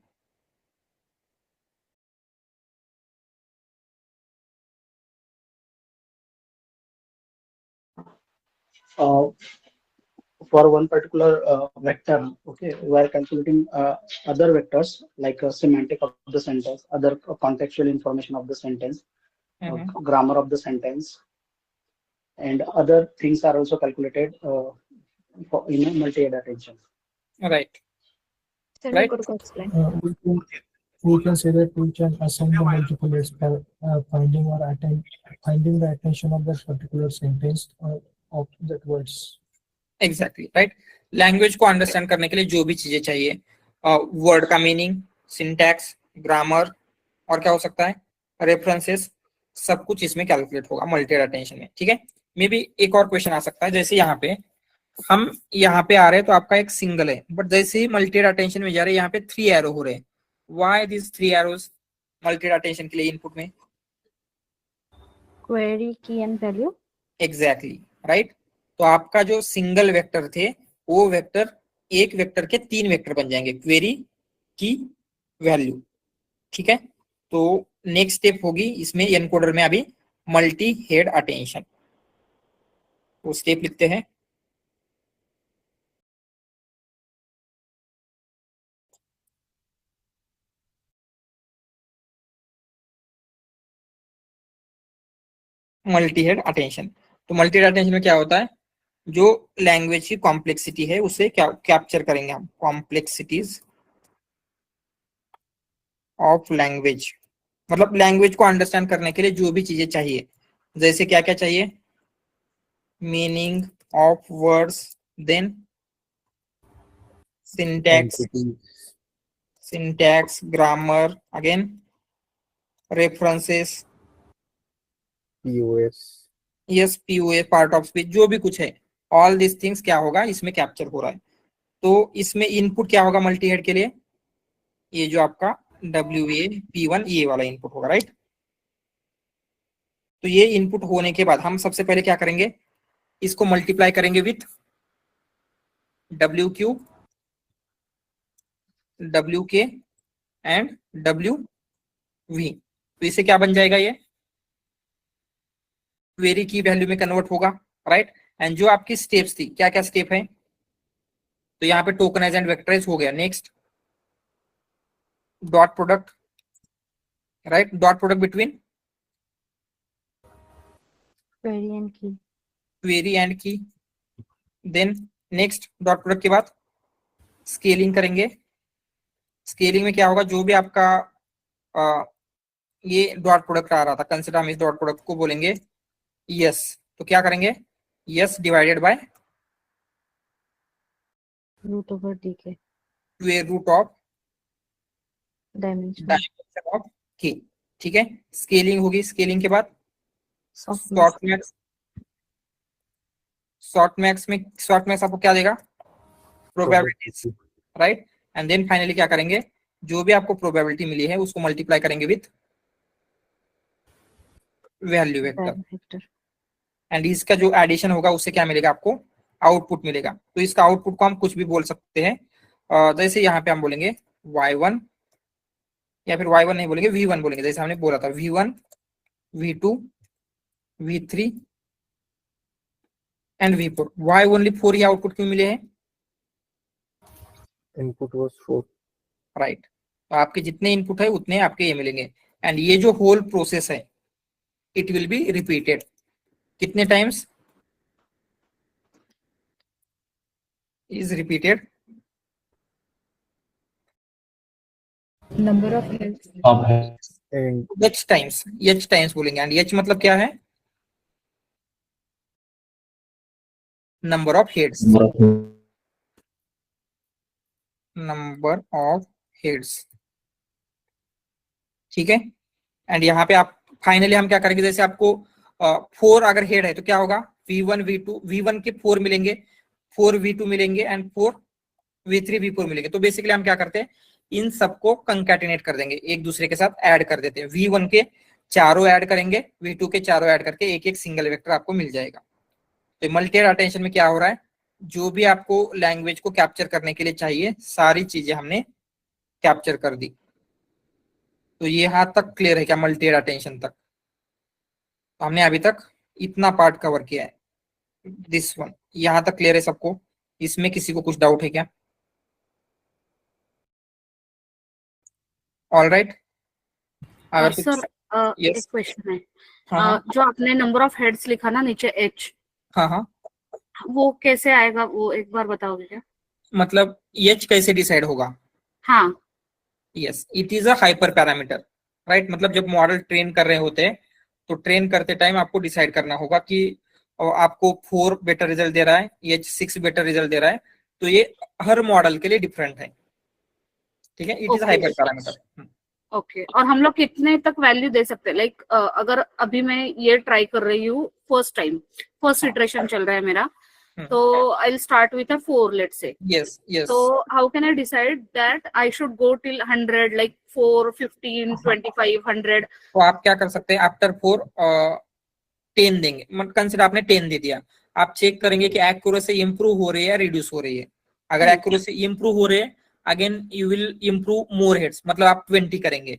For one particular vector, okay, we are calculating other vectors like semantic of the sentence, other contextual information of the sentence, grammar of the sentence, and other things are also calculated in multi-head attention. Right. Sir, Right. could you explain? We can say that we can assign the multiple aids by finding the attention of that particular sentence or of that words. Exactly right. Language को understand करने के लिए जो भी चीजें चाहिए, word का meaning, syntax, grammar, और क्या हो सकता है, रेफरेंसेस, सब कुछ इसमें कैलकुलेट होगा मल्टी अटेंशन में. ठीक है. मे बी एक और क्वेश्चन आ सकता है, जैसे यहाँ पे हम यहाँ पे आ रहे हैं तो आपका एक सिंगल है, बट जैसे ही मल्टी अटेंशन में जा रहे हैं यहाँ पे 3 एरो हो रहे हैं. Why this 3 arrows multi attention के लिए इनपुट में? क्वेरी की एंड वैल्यू. Exactly right. तो आपका जो सिंगल वेक्टर थे वो वेक्टर एक वेक्टर के 3 वेक्टर बन जाएंगे, क्वेरी की वैल्यू. ठीक है. तो नेक्स्ट स्टेप होगी इसमें एनकोडर में अभी मल्टी हेड अटेंशन. वो स्टेप लिखते हैं. Multi head attention. तो मल्टी हेड अटेंशन में क्या होता है, जो लैंग्वेज की कॉम्प्लेक्सिटी है उसे कैप्चर करेंगे हम. कॉम्प्लेक्सिटीज ऑफ लैंग्वेज, मतलब लैंग्वेज को अंडरस्टैंड करने के लिए जो भी चीजें चाहिए, जैसे क्या क्या चाहिए, meaning of words, then syntax, grammar, again references, POS. Yes, POA, part of speech, जो भी कुछ है, ऑल दिस थिंग्स क्या होगा इसमें कैप्चर हो रहा है. तो इसमें इनपुट क्या होगा मल्टी हेड के लिए, ये जो आपका WA P1 ये वाला इनपुट होगा. राइट. तो ये इनपुट होने के बाद हम सबसे पहले क्या करेंगे, इसको मल्टीप्लाई करेंगे with WQ, WK and WV. तो इसे क्या बन जाएगा, ये क्वेरी की वैल्यू में कन्वर्ट होगा. राइट. एंड जो आपकी स्टेप्स थी, क्या क्या स्टेप है, तो यहाँ पे टोकनाइज एंड वेक्टराइज हो गया. Next dot product, right, dot product between query and की. क्वेरी एंड की. देन नेक्स्ट डॉट प्रोडक्ट के बाद स्केलिंग करेंगे. स्केलिंग में क्या होगा, जो भी आपका ये डॉट प्रोडक्ट आ रहा था, कंसिडर हम इस डॉट प्रोडक्ट को बोलेंगे यस. तो क्या करेंगे, S divided by root over D K, square root of dimension of K. ठीक है. स्केलिंग होगी. स्केलिंग के बाद शॉर्ट मैक्स आपको क्या देगा, probabilities. Right. And then finally क्या करेंगे, जो भी आपको प्रोबेबिलिटी मिली है उसको मल्टीप्लाई करेंगे विथ वैल्यू वेक्टर. एंड इसका जो एडिशन होगा उससे क्या मिलेगा, आपको आउटपुट मिलेगा. तो इसका आउटपुट को हम कुछ भी बोल सकते हैं. जैसे यहाँ पे हम बोलेंगे Y1, या फिर Y1 नहीं बोलेंगे, V1 बोलेंगे. जैसे हमने बोला था V1, V2, V3 and V4. Why only 4 he output क्यों मिले हैं? Input was 4. राइट. तो आपके जितने इनपुट है उतने आपके ये मिलेंगे. एंड ये जो होल प्रोसेस है इट विल बी रिपीटेड. कितने times is repeated? Number of heads. And H times बोलेंगे. एंड H मतलब क्या है, number of heads. Number of heads. ठीक है. एंड यहाँ पे आप फाइनली हम क्या करेंगे, जैसे आपको 4 अगर हेड है तो क्या होगा, V1 V2, V1 के 4 मिलेंगे, 4 V2 मिलेंगे एंड 4 V3 V4 मिलेंगे. तो बेसिकली हम क्या करते हैं, इन सबको कंकैटिनेट कर देंगे, एक दूसरे के साथ ऐड कर देते हैं. V1 के चारों ऐड करेंगे, V2 के चारों ऐड करके एक एक सिंगल वेक्टर आपको मिल जाएगा. तो मल्टी हेड अटेंशन में क्या हो रहा है, जो भी आपको लैंग्वेज को कैप्चर करने के लिए चाहिए सारी चीजें हमने कैप्चर कर दी. तो ये हाथ तक क्लियर है क्या, मल्टी हेड अटेंशन तक? हमने अभी तक इतना पार्ट कवर किया है. दिस वन यहाँ तक क्लियर है सबको? इसमें किसी को कुछ डाउट है क्या? All right. अगर सर Yes. एक क्वेश्चन है. हाँ जो आपने नंबर ऑफ हेड्स लिखा ना नीचे एच, हाँ हाँ, वो कैसे आएगा, वो एक बार बताओगे क्या? मतलब एच कैसे डिसाइड होगा? हाँ, yes, it is a hyper parameter, right. मतलब जब मॉडल ट्रेन कर रहे होते हैं तो ट्रेन करते टाइम आपको डिसाइड करना होगा कि आपको 4 बेटर रिजल्ट दे रहा है, एच 6 बेटर रिजल्ट दे रहा है, तो ये हर मॉडल के लिए डिफरेंट है, ठीक है। It is okay hyper parameter. Okay. और हम लोग कितने तक वैल्यू दे सकते हैं? लाइक अगर अभी मैं ये ट्राई कर रही हूँ फर्स्ट टाइम, फर्स्ट इटरेशन चल रहा है मेरा, तो I will start with a 4, let's say. Yes yes, So how can I decide that I should go till 100, like 4, 15, 25, 100? तो आप क्या कर सकते हैं, आफ्टर 4 10 देंगे, मतलब कंसिडर आपने 10 दे दिया, आप चेक करेंगे कि एक्यूरेसी इंप्रूव हो रही है या रिड्यूस हो रही है। अगर एक्यूरेसी इंप्रूव हो रही है, again you will improve more heads, मतलब आप 20 करेंगे,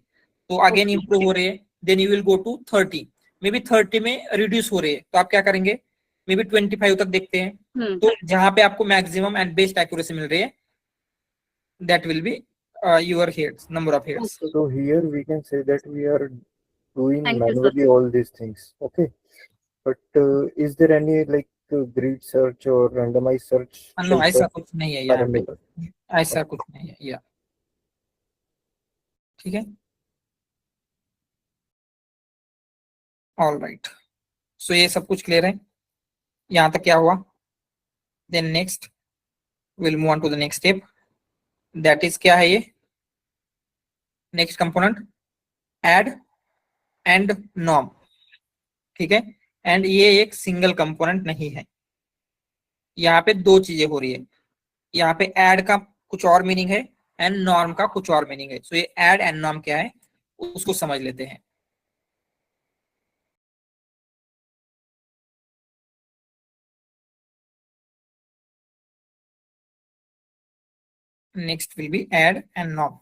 तो अगेन इंप्रूव हो रही है, then you will go to 30, maybe बी 30 में रिड्यूस हो रही है तो आप क्या करेंगे, मे बी 25 तक देखते हैं। तो जहां पे आपको मैक्सिमम एंड बेस्ट एक्यूरेसी मिल रही है, that will be your heads, number of heads. So here we can say that we are doing Thank you, sir. manually all these things. Okay. But is there any like grid search or randomized search? No, like ऐसा कुछ नहीं है यहाँ पे, parameter? ऐसा कुछ नहीं है या, ठीक है। ऑल राइट, सो ये सब कुछ क्लियर है, यहाँ तक क्या हुआ। Then next will move on to the next step, that is क्या है ये next component, add and norm, ठीक है। एंड ये एक सिंगल कंपोनेंट नहीं है, यहाँ पे दो चीजें हो रही है, यहाँ पे ऐड का कुछ और मीनिंग है एंड नॉर्म का कुछ और मीनिंग है। सो ये ऐड एंड नॉर्म क्या है उसको समझ लेते हैं। Next will be add and norm.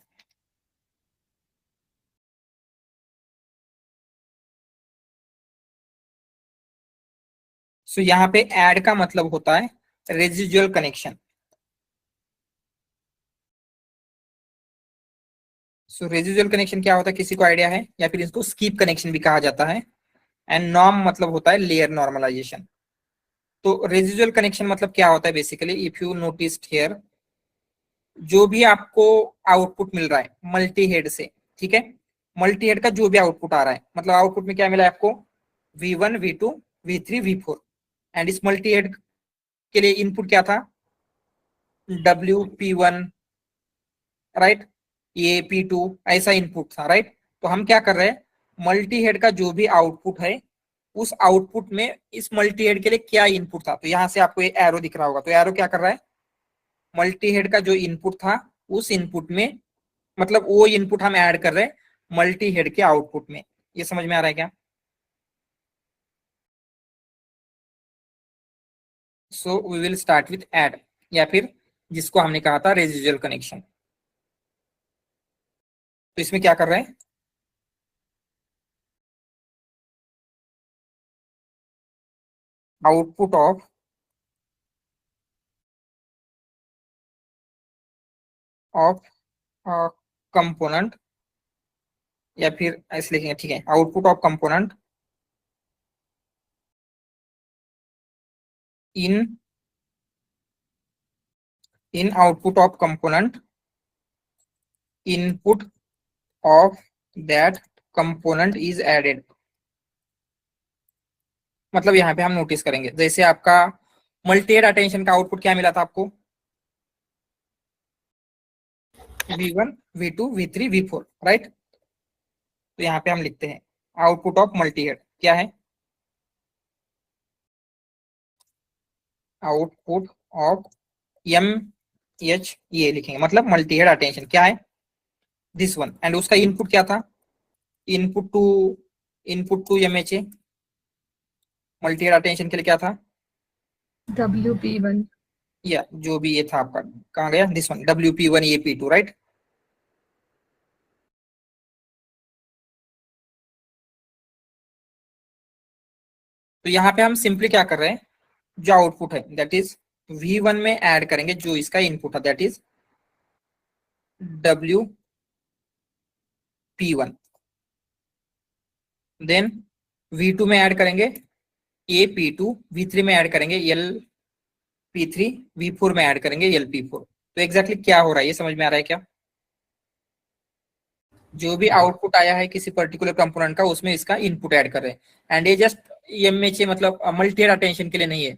So यहाँ पे ऐड का मतलब होता है residual connection. So residual connection क्या होता है, किसी को आइडिया है? या फिर इसको स्कीप कनेक्शन भी कहा जाता है। एंड नॉर्म मतलब होता है लेयर नॉर्मलाइजेशन। तो रेजिजुअल कनेक्शन मतलब क्या होता है basically, if you noticed here, जो भी आपको आउटपुट मिल रहा है मल्टी हेड से, ठीक है, मल्टी हेड का जो भी आउटपुट आ रहा है, मतलब आउटपुट में क्या मिला है आपको, V1 V2 V3 V4, and इस मल्टी हेड के लिए इनपुट क्या था, WP1, राइट, ये P2, ऐसा इनपुट था, राइट। तो हम क्या कर रहे हैं, मल्टी हेड का जो भी आउटपुट है उस आउटपुट में इस मल्टी हेड के लिए क्या इनपुट था, तो यहां से आपको एक एरो दिख रहा होगा, तो एरो क्या कर रहा है, मल्टी हेड का जो इनपुट था उस इनपुट में, मतलब वो इनपुट हम ऐड कर रहे हैं मल्टी हेड के आउटपुट में। ये समझ में आ रहा है क्या? So we will start with add, या फिर जिसको हमने कहा था रेजिजुअल कनेक्शन। तो इसमें क्या कर रहे हैं, आउटपुट ऑफ कंपोनेंट, या फिर ऐसे लिखेंगे, ठीक है, output of component in output of component input of that component is added. मतलब यहाँ पे हम नोटिस करेंगे, जैसे आपका मल्टी हेड अटेंशन का आउटपुट क्या मिला था आपको, V1 V2 V3 V4, right. तो यहाँ पे हम लिखते हैं आउटपुट ऑफ मल्टी हेड क्या है, आउटपुट ऑफ MH, ये लिखेंगे, मतलब मल्टी हेड अटेंशन क्या है, दिस वन, एंड उसका इनपुट क्या था, input to MHA, multi head attention के लिए क्या था, WP1. या जो भी ये था आपका, कहाँ गया, दिस वन, WP1 ये P2, राइट। तो यहाँ पे हम सिंपली क्या कर रहे हैं, जो आउटपुट है दैट इज V1 में ऐड करेंगे जो इसका इनपुट है, that is WP1, then V2 में ऐड करेंगे A P2, V3 में ऐड करेंगे L P3, V4 में ऐड करेंगे L P4। तो एग्जैक्टली क्या हो रहा है ये समझ में आ रहा है क्या? जो भी आउटपुट आया है किसी पर्टिकुलर कंपोनेंट का उसमें इसका इनपुट ऐड कर रहे हैं। एंड ये जस्ट MHA मतलब मल्टी डाटा टेंशन के लिए नहीं है,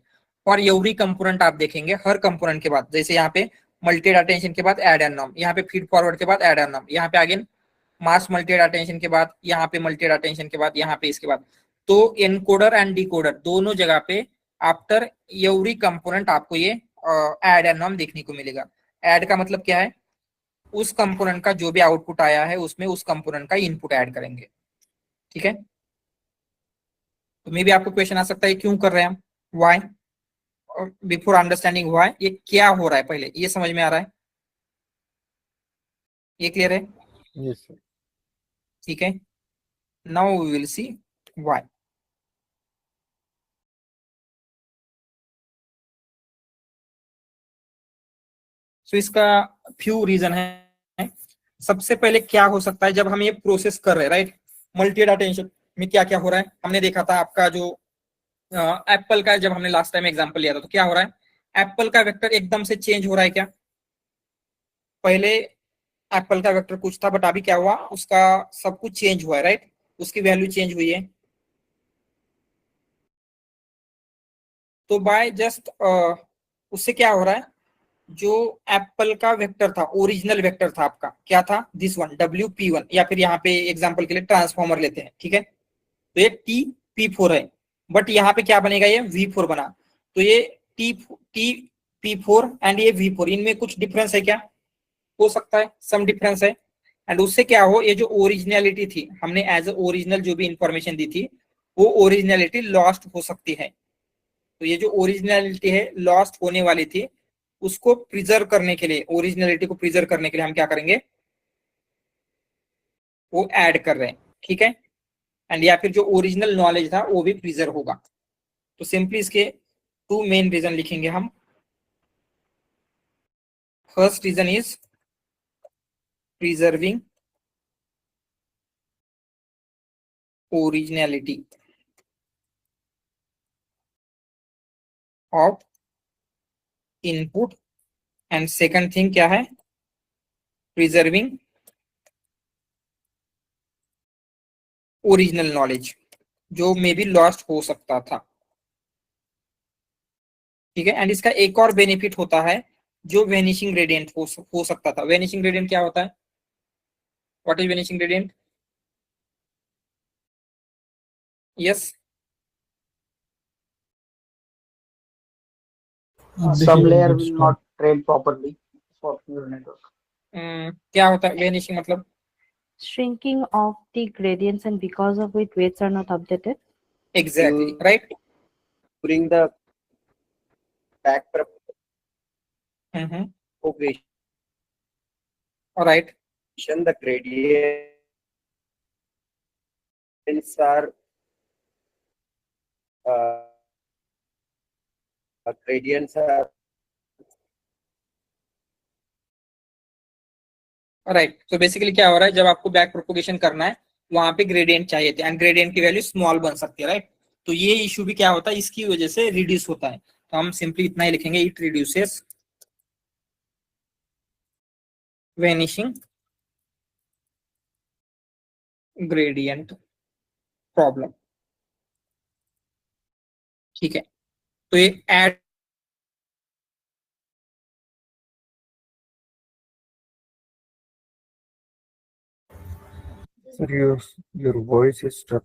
फॉर एवरी कंपोनेंट आप देखेंगे हर कंपोनेंट के बाद, जैसे यहाँ पे मल्टी डाटा टेंशन के बाद ऐड एंड नॉर्म, यहाँ पे फीड फॉरवर्ड के बाद ऐड एंड नॉर्म, यहाँ पे अगेन मास मल्टी डाटा टेंशन के बाद, यहाँ पे मल्टी डाटा टेंशन के बाद, यहाँ पे इसके बाद। तो एनकोडर एंड डिकोडर दोनों जगह पे आफ्टर एवरी कंपोनेंट आपको ये ऐड एंड नॉर्म देखने को मिलेगा। ऐड का मतलब क्या है? उस कंपोनेंट का जो भी आउटपुट आया है उसमें उस कंपोनेंट का इनपुट ऐड करेंगे। ठीक है, तो मे भी आपको क्वेश्चन आ सकता है क्यों कर रहे हैं हम, व्हाई, बिफोर अंडरस्टैंडिंग व्हाई, ये क्या हो रहा है पहले ये समझ में आ रहा है? ये क्लियर है? Yes, sir. ठीक है, now we will see why. तो इसका फ्यू रीजन है। सबसे पहले क्या हो सकता है जब हम ये प्रोसेस कर रहे हैं, राइट, मल्टी डाटा टेंशन में क्या क्या हो रहा है हमने देखा था। आपका जो एप्पल का जब हमने लास्ट टाइम एग्जांपल लिया था तो क्या हो रहा है, एप्पल का वेक्टर एकदम से चेंज हो रहा है क्या? पहले एप्पल का वेक्टर कुछ था बट अभी क्या हुआ, उसका सब कुछ चेंज हुआ है, राइट, उसकी वैल्यू चेंज हुई है। तो बाय जस्ट उससे क्या हो रहा है, जो एप्पल का वेक्टर था, ओरिजिनल वेक्टर था आपका, क्या था, दिस वन WP1, या फिर यहाँ पे एग्जांपल के लिए ट्रांसफॉर्मर लेते हैं, ठीक है, तो ये TP4 है, बट यहाँ पे क्या बनेगा, ये V4 बना। तो ये TP4 एंड ये V4, इनमें कुछ डिफरेंस है क्या? हो सकता है सम डिफरेंस है। एंड उससे क्या हो, ये जो ओरिजिनलिटी थी, हमने एज ए ओरिजिनल जो भी इंफॉर्मेशन दी थी वो ओरिजिनलिटी लॉस्ट हो सकती है। तो ये जो ओरिजिनलिटी है लॉस्ट होने वाली थी, उसको प्रिजर्व करने के लिए, ओरिजिनलिटी को प्रिजर्व करने के लिए हम क्या करेंगे, वो ऐड कर रहे हैं, ठीक है। एंड या फिर जो ओरिजिनल नॉलेज था वो भी प्रिजर्व होगा। तो सिंपली इसके टू मेन रीजन लिखेंगे हम। First reason is preserving originality of input, and second thing क्या है, प्रिजर्विंग ओरिजिनल नॉलेज जो मे बी लॉस्ट हो सकता था, ठीक है। एंड इसका एक और बेनिफिट होता है जो वेनिशिंग ग्रेडियंट हो सकता था। वेनिशिंग ग्रेडियंट क्या होता है, what is vanishing gradient? Yes, some layer will not train properly for neural network. क्या होता है वेनिशिंग मतलब? Shrinking of the gradients, and because of it weights are not updated. Exactly, right. During the back Mm-hmm. propagation, All right. the gradients are right, तो basically क्या हो रहा है, जब आपको बैक प्रोपोगेशन करना है वहां पे ग्रेडियंट चाहिए थे, एंड ग्रेडियंट की वैल्यू स्मॉल बन सकती है, राइट। तो ये इशू भी क्या होता है, इसकी वजह से रिड्यूस होता है। तो हम सिंपली इतना ही लिखेंगे, it reduces vanishing gradient problem, ठीक है। तो ये add Sir, your voice is stuck.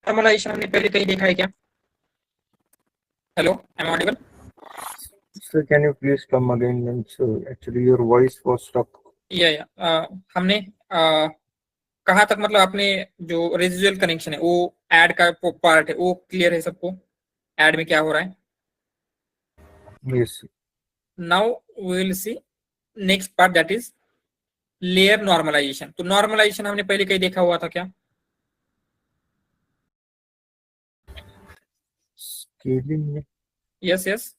Normalization हमने पहले कहीं देखा है क्या? Hello, am audible? Sir, can you please come again? And so actually your voice was stuck. या हमने कहाँ तक, मतलब आपने जो रेजिडुअल कनेक्शन है वो ऐड का पार्ट है वो क्लियर है सबको, ऐड में क्या हो रहा है? Yes. Now we will see next part, that is layer normalization. तो नॉर्मलाइजेशन हमने पहले कहीं देखा हुआ था क्या? Scaling yes yes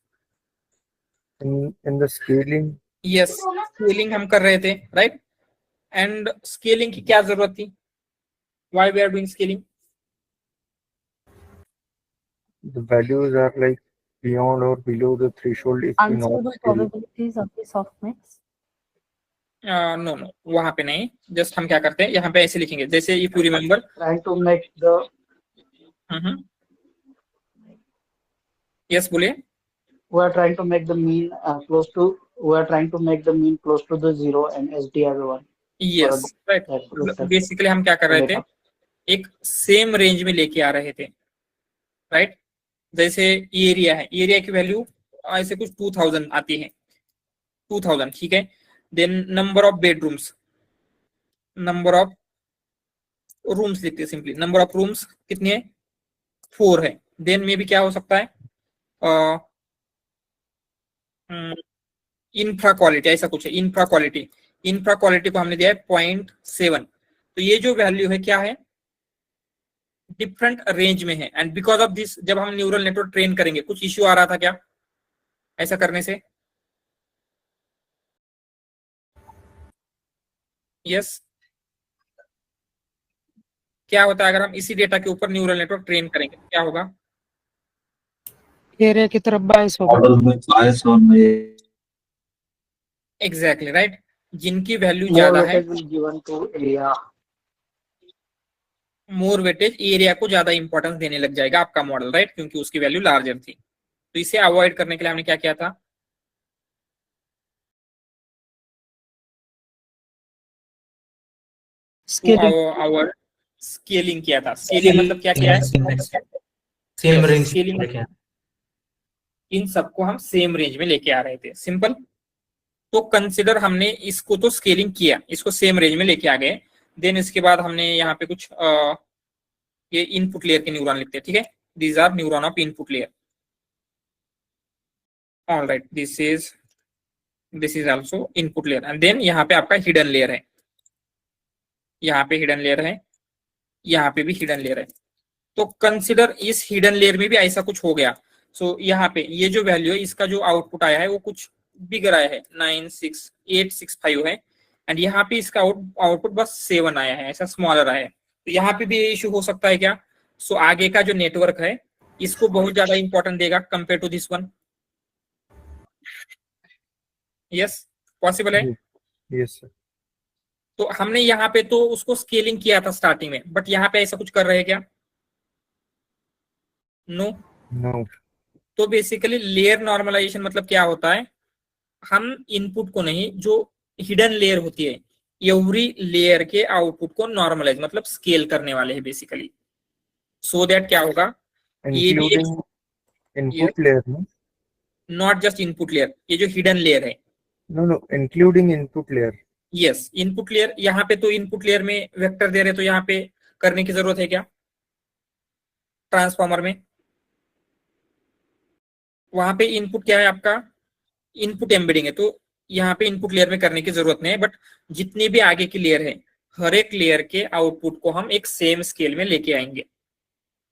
in the scaling, yes, scaling हम कर रहे थे, राइट? एंड स्केलिंग की क्या जरूरत थी? Why we are doing scaling? the values are like beyond or below the threshold if we Answer not the scale. probabilities of the softmax. No no, वहां पे नहीं, जस्ट हम क्या करते हैं यहाँ पे ऐसे लिखेंगे, जैसे if you remember, Trying to make the yes बोलिए। we are trying to make the mean close to the zero and SDR1. Yes right, basically हम क्या कर रहे थे, एक सेम रेंज में लेके आ रहे थे, राइट? जैसे एरिया है, एरिया की वैल्यू ऐसे कुछ 2000 आती है, 2000, ठीक है। Then number of bedrooms, number of rooms लिखते हैं सिंपली, नंबर ऑफ रूम्स कितनी है? 4 है। देन में भी क्या हो सकता है, इंफ्रा क्वालिटी, ऐसा कुछ है, इंफ्रा क्वालिटी। इंफ्रा क्वालिटी को हमने दिया है 0.7। तो ये जो वैल्यू है क्या है, डिफरेंट रेंज में है। एंड बिकॉज ऑफ दिस, जब हम न्यूरल नेटवर्क ट्रेन करेंगे, कुछ इश्यू आ रहा था क्या ऐसा करने से? यस, क्या होता है अगर हम इसी डेटा के ऊपर न्यूरल नेटवर्क ट्रेन करेंगे, क्या होगा? एरिया की तरफ बायस होगा। एग्जैक्टली राइट, जिनकी वैल्यू ज्यादा है, मोर वेटेज एरिया को ज्यादा इंपॉर्टेंस देने लग जाएगा आपका मॉडल, राइट? क्योंकि उसकी वैल्यू लार्जर थी। तो इसे अवॉइड करने के लिए हमने क्या किया था, स्केलिंग किया था। स्केलिंग मतलब क्या किया है, सेम रेंज स्केलिंग, इन सबको हम सेम रेंज में लेके आ रहे थे, सिंपल। तो कंसिडर हमने इसको तो स्केलिंग किया, इसको सेम रेंज में लेके आ गए। देन इसके बाद हमने यहाँ पे कुछ ये इनपुट लेयर के न्यूरॉन लिखते हैं, ठीक है? These are neuron of input layer, all right, this is also input layer. And then यहाँ पे आपका हिडन लेयर है, यहाँ पे हिडन लेयर है, यहाँ पे भी हिडन लेयर है। तो कंसिडर इस हिडन लेयर में भी ऐसा कुछ हो गया। सो यहाँ पे ये जो वैल्यू है, इसका जो आउटपुट आया है वो कुछ बिगर आया है, 96865 है। एंड यहाँ पे इसका आउटपुट बस 7 आया है, ऐसा स्मॉलर आया है। तो यहाँ पे भी ये इशू हो सकता है क्या? सो आगे का जो नेटवर्क है इसको बहुत ज्यादा इंपॉर्टेंट देगा compare to this one. Yes, possible है? Yes sir. तो हमने यहाँ पे तो उसको स्केलिंग किया था स्टार्टिंग में, बट यहाँ पे ऐसा कुछ कर रहे हैं क्या? No No. तो बेसिकली लेयर नॉर्मलाइजेशन मतलब क्या होता है, हम इनपुट को नहीं, जो हिडन लेयर होती है, एवरी लेयर के आउटपुट को नॉर्मलाइज मतलब स्केल करने वाले हैं बेसिकली। सो दैट क्या होगा, ये भी Including input layer, no? Not just input layer, ये जो हिडन लेयर है, No, including input layer. Yes input layer. यहाँ पे तो इनपुट लेयर में वेक्टर दे रहे, तो यहाँ पे करने की जरूरत है क्या ट्रांसफॉर्मर में? वहां पे इनपुट क्या है आपका, इनपुट एम्बेडिंग है, तो यहाँ पे इनपुट लेयर में करने की जरूरत नहीं है। बट जितने भी आगे की लेयर है, हर एक लेयर के आउटपुट को हम एक सेम स्केल में लेके आएंगे।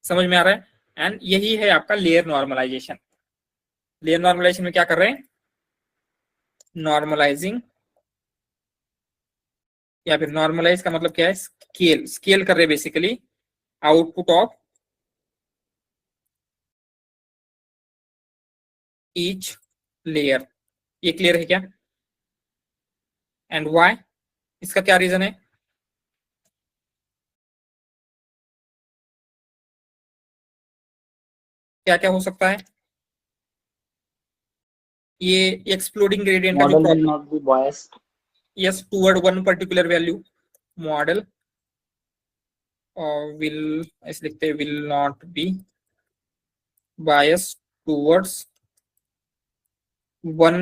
समझ में आ रहा है? एंड यही है आपका लेयर नॉर्मलाइजेशन। लेयर नॉर्मलाइजेशन में क्या कर रहे हैं, नॉर्मलाइजिंग, या फिर नॉर्मलाइज का मतलब क्या है, स्केल कर रहे हैं basically output of each layer. ये क्लियर है क्या? एंड व्हाई, इसका क्या रीजन है? क्या क्या हो सकता है? ये एक्सप्लोडिंग ग्रेडियंट का जो Model will not be biased. Yes toward one particular value, model will, ऐसे लिखते हैं, will not be bias towards one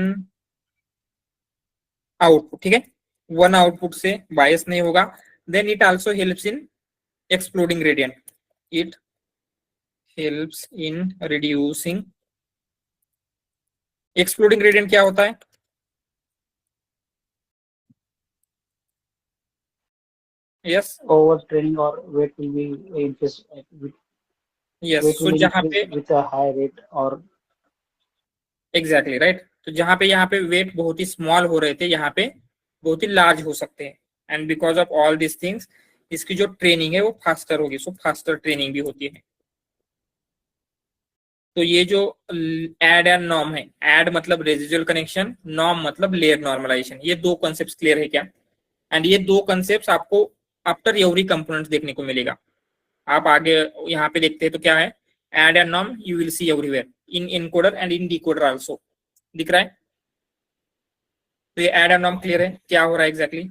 output, ठीक है? वन आउटपुट से बायस नहीं होगा। Then it also helps in exploding gradient, it helps in reducing excluding gradient क्या होता है? Yes overtraining or weight will be increased, yes, weight so will जहाँ increase पे with a high rate or exactly right, तो जहाँ पे यहाँ पे वेट बहुत ही स्मॉल हो रहे थे, यहाँ पे बहुत ही लार्ज हो सकते हैं, and because of all this things इसकी जो ट्रेनिंग है वो फास्टर होगी, सो फास्टर ट्रेनिंग भी होती है। तो ये जो एड एंड नॉर्म है, एड मतलब रेजिजुअल कनेक्शन, नॉर्म मतलब लेयर नॉर्मलाइजेशन, ये दो कॉन्सेप्ट्स क्लियर है क्या? एंड ये दो कॉन्सेप्ट्स आपको आफ्टर एवरी कंपोनेंट देखने को मिलेगा। आप आगे यहाँ पे देखते हैं तो क्या है, add and norm you will see everywhere in encoder and in decoder also, दिख रहा है? तो ये एड एंड नॉर्म क्लियर है क्या हो रहा है एग्जैक्टली?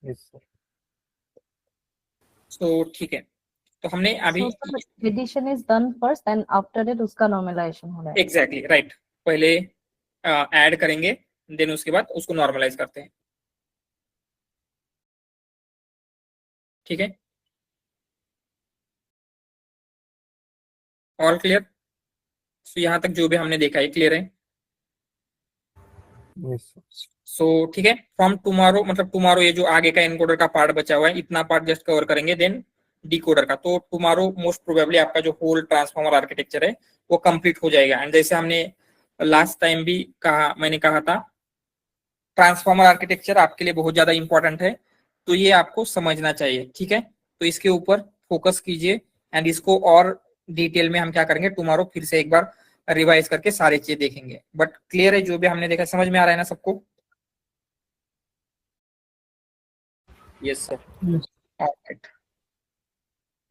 Yes, sir. तो ठीक है, तो हमने अभी addition is done first and after it उसका नॉर्मलाइजेशन हो रहा है। एग्जैक्टली राइट, पहले ऐड करेंगे देन उसके बाद उसको नॉर्मलाइज करते हैं, ठीक है? All clear? सो यहाँ तक जो भी हमने देखा है क्लियर है? Yes, sir. सो ठीक है, फ्रॉम टुमारो मतलब टुमारो ये जो आगे का एनकोडर का पार्ट बचा हुआ है इतना पार्ट जस्ट कवर करेंगे, देन डिकोडर का। तो टुमारो मोस्ट प्रोबेबली आपका जो होल ट्रांसफॉर्मर आर्किटेक्चर है वो कंप्लीट हो जाएगा। एंड जैसे हमने लास्ट टाइम भी कहा, मैंने कहा था ट्रांसफॉर्मर आर्किटेक्चर आपके लिए बहुत ज्यादा इंपॉर्टेंट है, तो ये आपको समझना चाहिए, ठीक है? तो इसके ऊपर फोकस कीजिए, एंड इसको और डिटेल में हम क्या करेंगे टुमारो फिर से एक बार रिवाइज करके सारी चीजें देखेंगे। बट क्लियर है जो भी हमने देखा, समझ में आ रहा है ना सबको? Yes sir. ऑलराइट,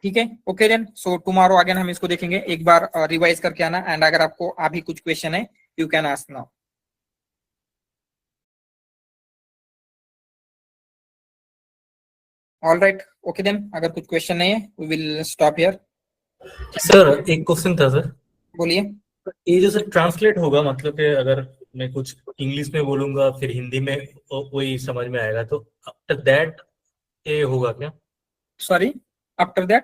ठीक है, okay then. So tomorrow again हम इसको देखेंगे, एक बार रिवाइज करके आना, एंड अगर आपको अभी कुछ क्वेश्चन है you can ask now. Alright, okay then, अगर कुछ क्वेश्चन नहीं है we will stop here. Sir एक क्वेश्चन था सर। बोलिए। ये जो सर ट्रांसलेट होगा, मतलब कि अगर मैं कुछ इंग्लिश में बोलूंगा फिर हिंदी में वही समझ में आएगा, तो आफ्टर दैट ये होगा क्या? सॉरी, आफ्टर दैट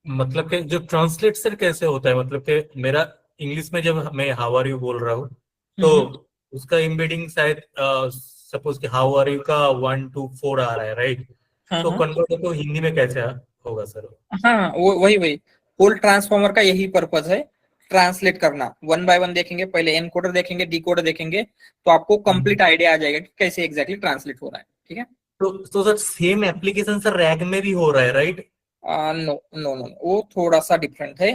मतलब कि जो ट्रांसलेट सर कैसे होता है, मतलब कि मेरा इंग्लिश में जब मैं हाउ आर यू बोल रहा हूँ तो उसका एम्बेडिंग शायद सपोज कि हाउ आर यू का 1 to 4 आ रहा है, राइट? तो कन्वर्ट तो हिंदी में कैसे होगा सर? हाँ, वो वही होल ट्रांसफॉर्मर का यही पर्पज है, ट्रांसलेट करना। वन बाय वन देखेंगे, पहले एनकोडर देखेंगे, डिकोडर देखेंगे, तो आपको कंप्लीट आइडिया आ जाएगा कि कैसे एग्जैक्टली ट्रांसलेट हो रहा है, ठीक है? तो sir same application sir rag में भी हो रहा है, राइट? नो नो नो, वो थोड़ा सा डिफरेंट है,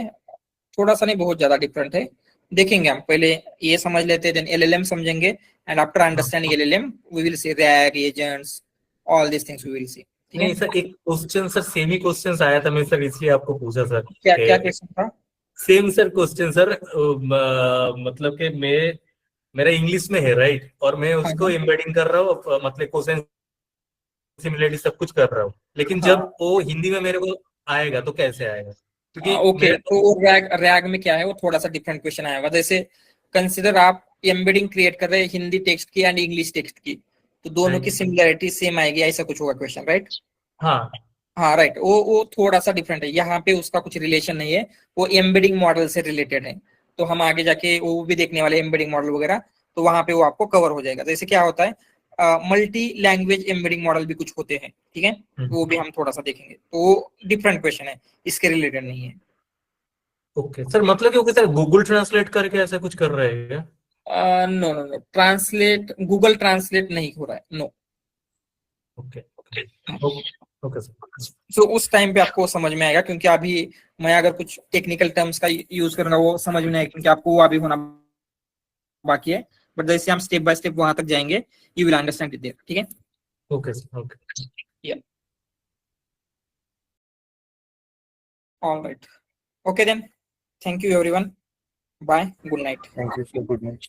थोड़ा सा नहीं बहुत ज्यादा डिफरेंट है। देखेंगे हम, पहले ये समझ लेते हैं, देन एलएलएम समझेंगे, and after understanding LLM we will see RAG, agents, all this things we will see. नहीं सर, एक क्वेश्चन सर सेमी क्वेश्चन आया था, मैं सर इसलिए आपको पूछा सर। क्या क्वेश्चन था? सेम सर क्वेश्चन सर, मतलब कि मेरा इंग्लिश में है, राइट? और मैं उसको एम्बेडिंग कर रहा हूँ, मतलब क्वेश्चन सिमिलरिटी सब कुछ कर रहा हूँ, लेकिन जब वो हिंदी में मेरे को आएगा तो कैसे आएगा? क्योंकि ओके, तो रैग में क्या है, वो थोड़ा सा डिफरेंट क्वेश्चन आएगा। जैसे कंसिडर आप एम्बेडिंग क्रिएट कर रहे हैं हिंदी टेक्स्ट की एंड इंग्लिश टेक्स्ट की, तो दोनों की सिमिलरिटी सेम आएगी, ऐसा कुछ होगा क्वेश्चन, राइट? हाँ राइट, वो थोड़ा सा डिफरेंट है, यहाँ पे उसका कुछ रिलेशन नहीं है, वो एम्बेडिंग मॉडल से रिलेटेड है। तो हम आगे जाके वो भी देखने वाले एम्बेडिंग मॉडल वगैरह, तो वहां पे वो आपको कवर हो जाएगा। जैसे क्या होता है, मल्टी लैंग्वेज एम्बेडिंग मॉडल भी कुछ होते हैं, ठीक है? वो भी हम थोड़ा सा देखेंगे, तो वो डिफरेंट क्वेश्चन है, इसके रिलेटेड नहीं है। ओके सर, मतलब कि सर गूगल ट्रांसलेट करके ऐसा कुछ कर रहे हैं क्या? No no no, translate Google translate नहीं हो रहा है, no. Okay okay sir. So उस टाइम पे आपको समझ में आएगा, क्योंकि अभी मैं अगर कुछ टेक्निकल टर्म्स का यूज करूंगा वो समझ में आएगा, क्योंकि आपको वो अभी होना बाकी है। बट जैसे हम स्टेप बाय स्टेप वहां तक जाएंगे you will understand it there, ठीक है? ओके सर, ओके, या alright, okay then, thank you everyone, bye, good night. Thank you, sir. Good night.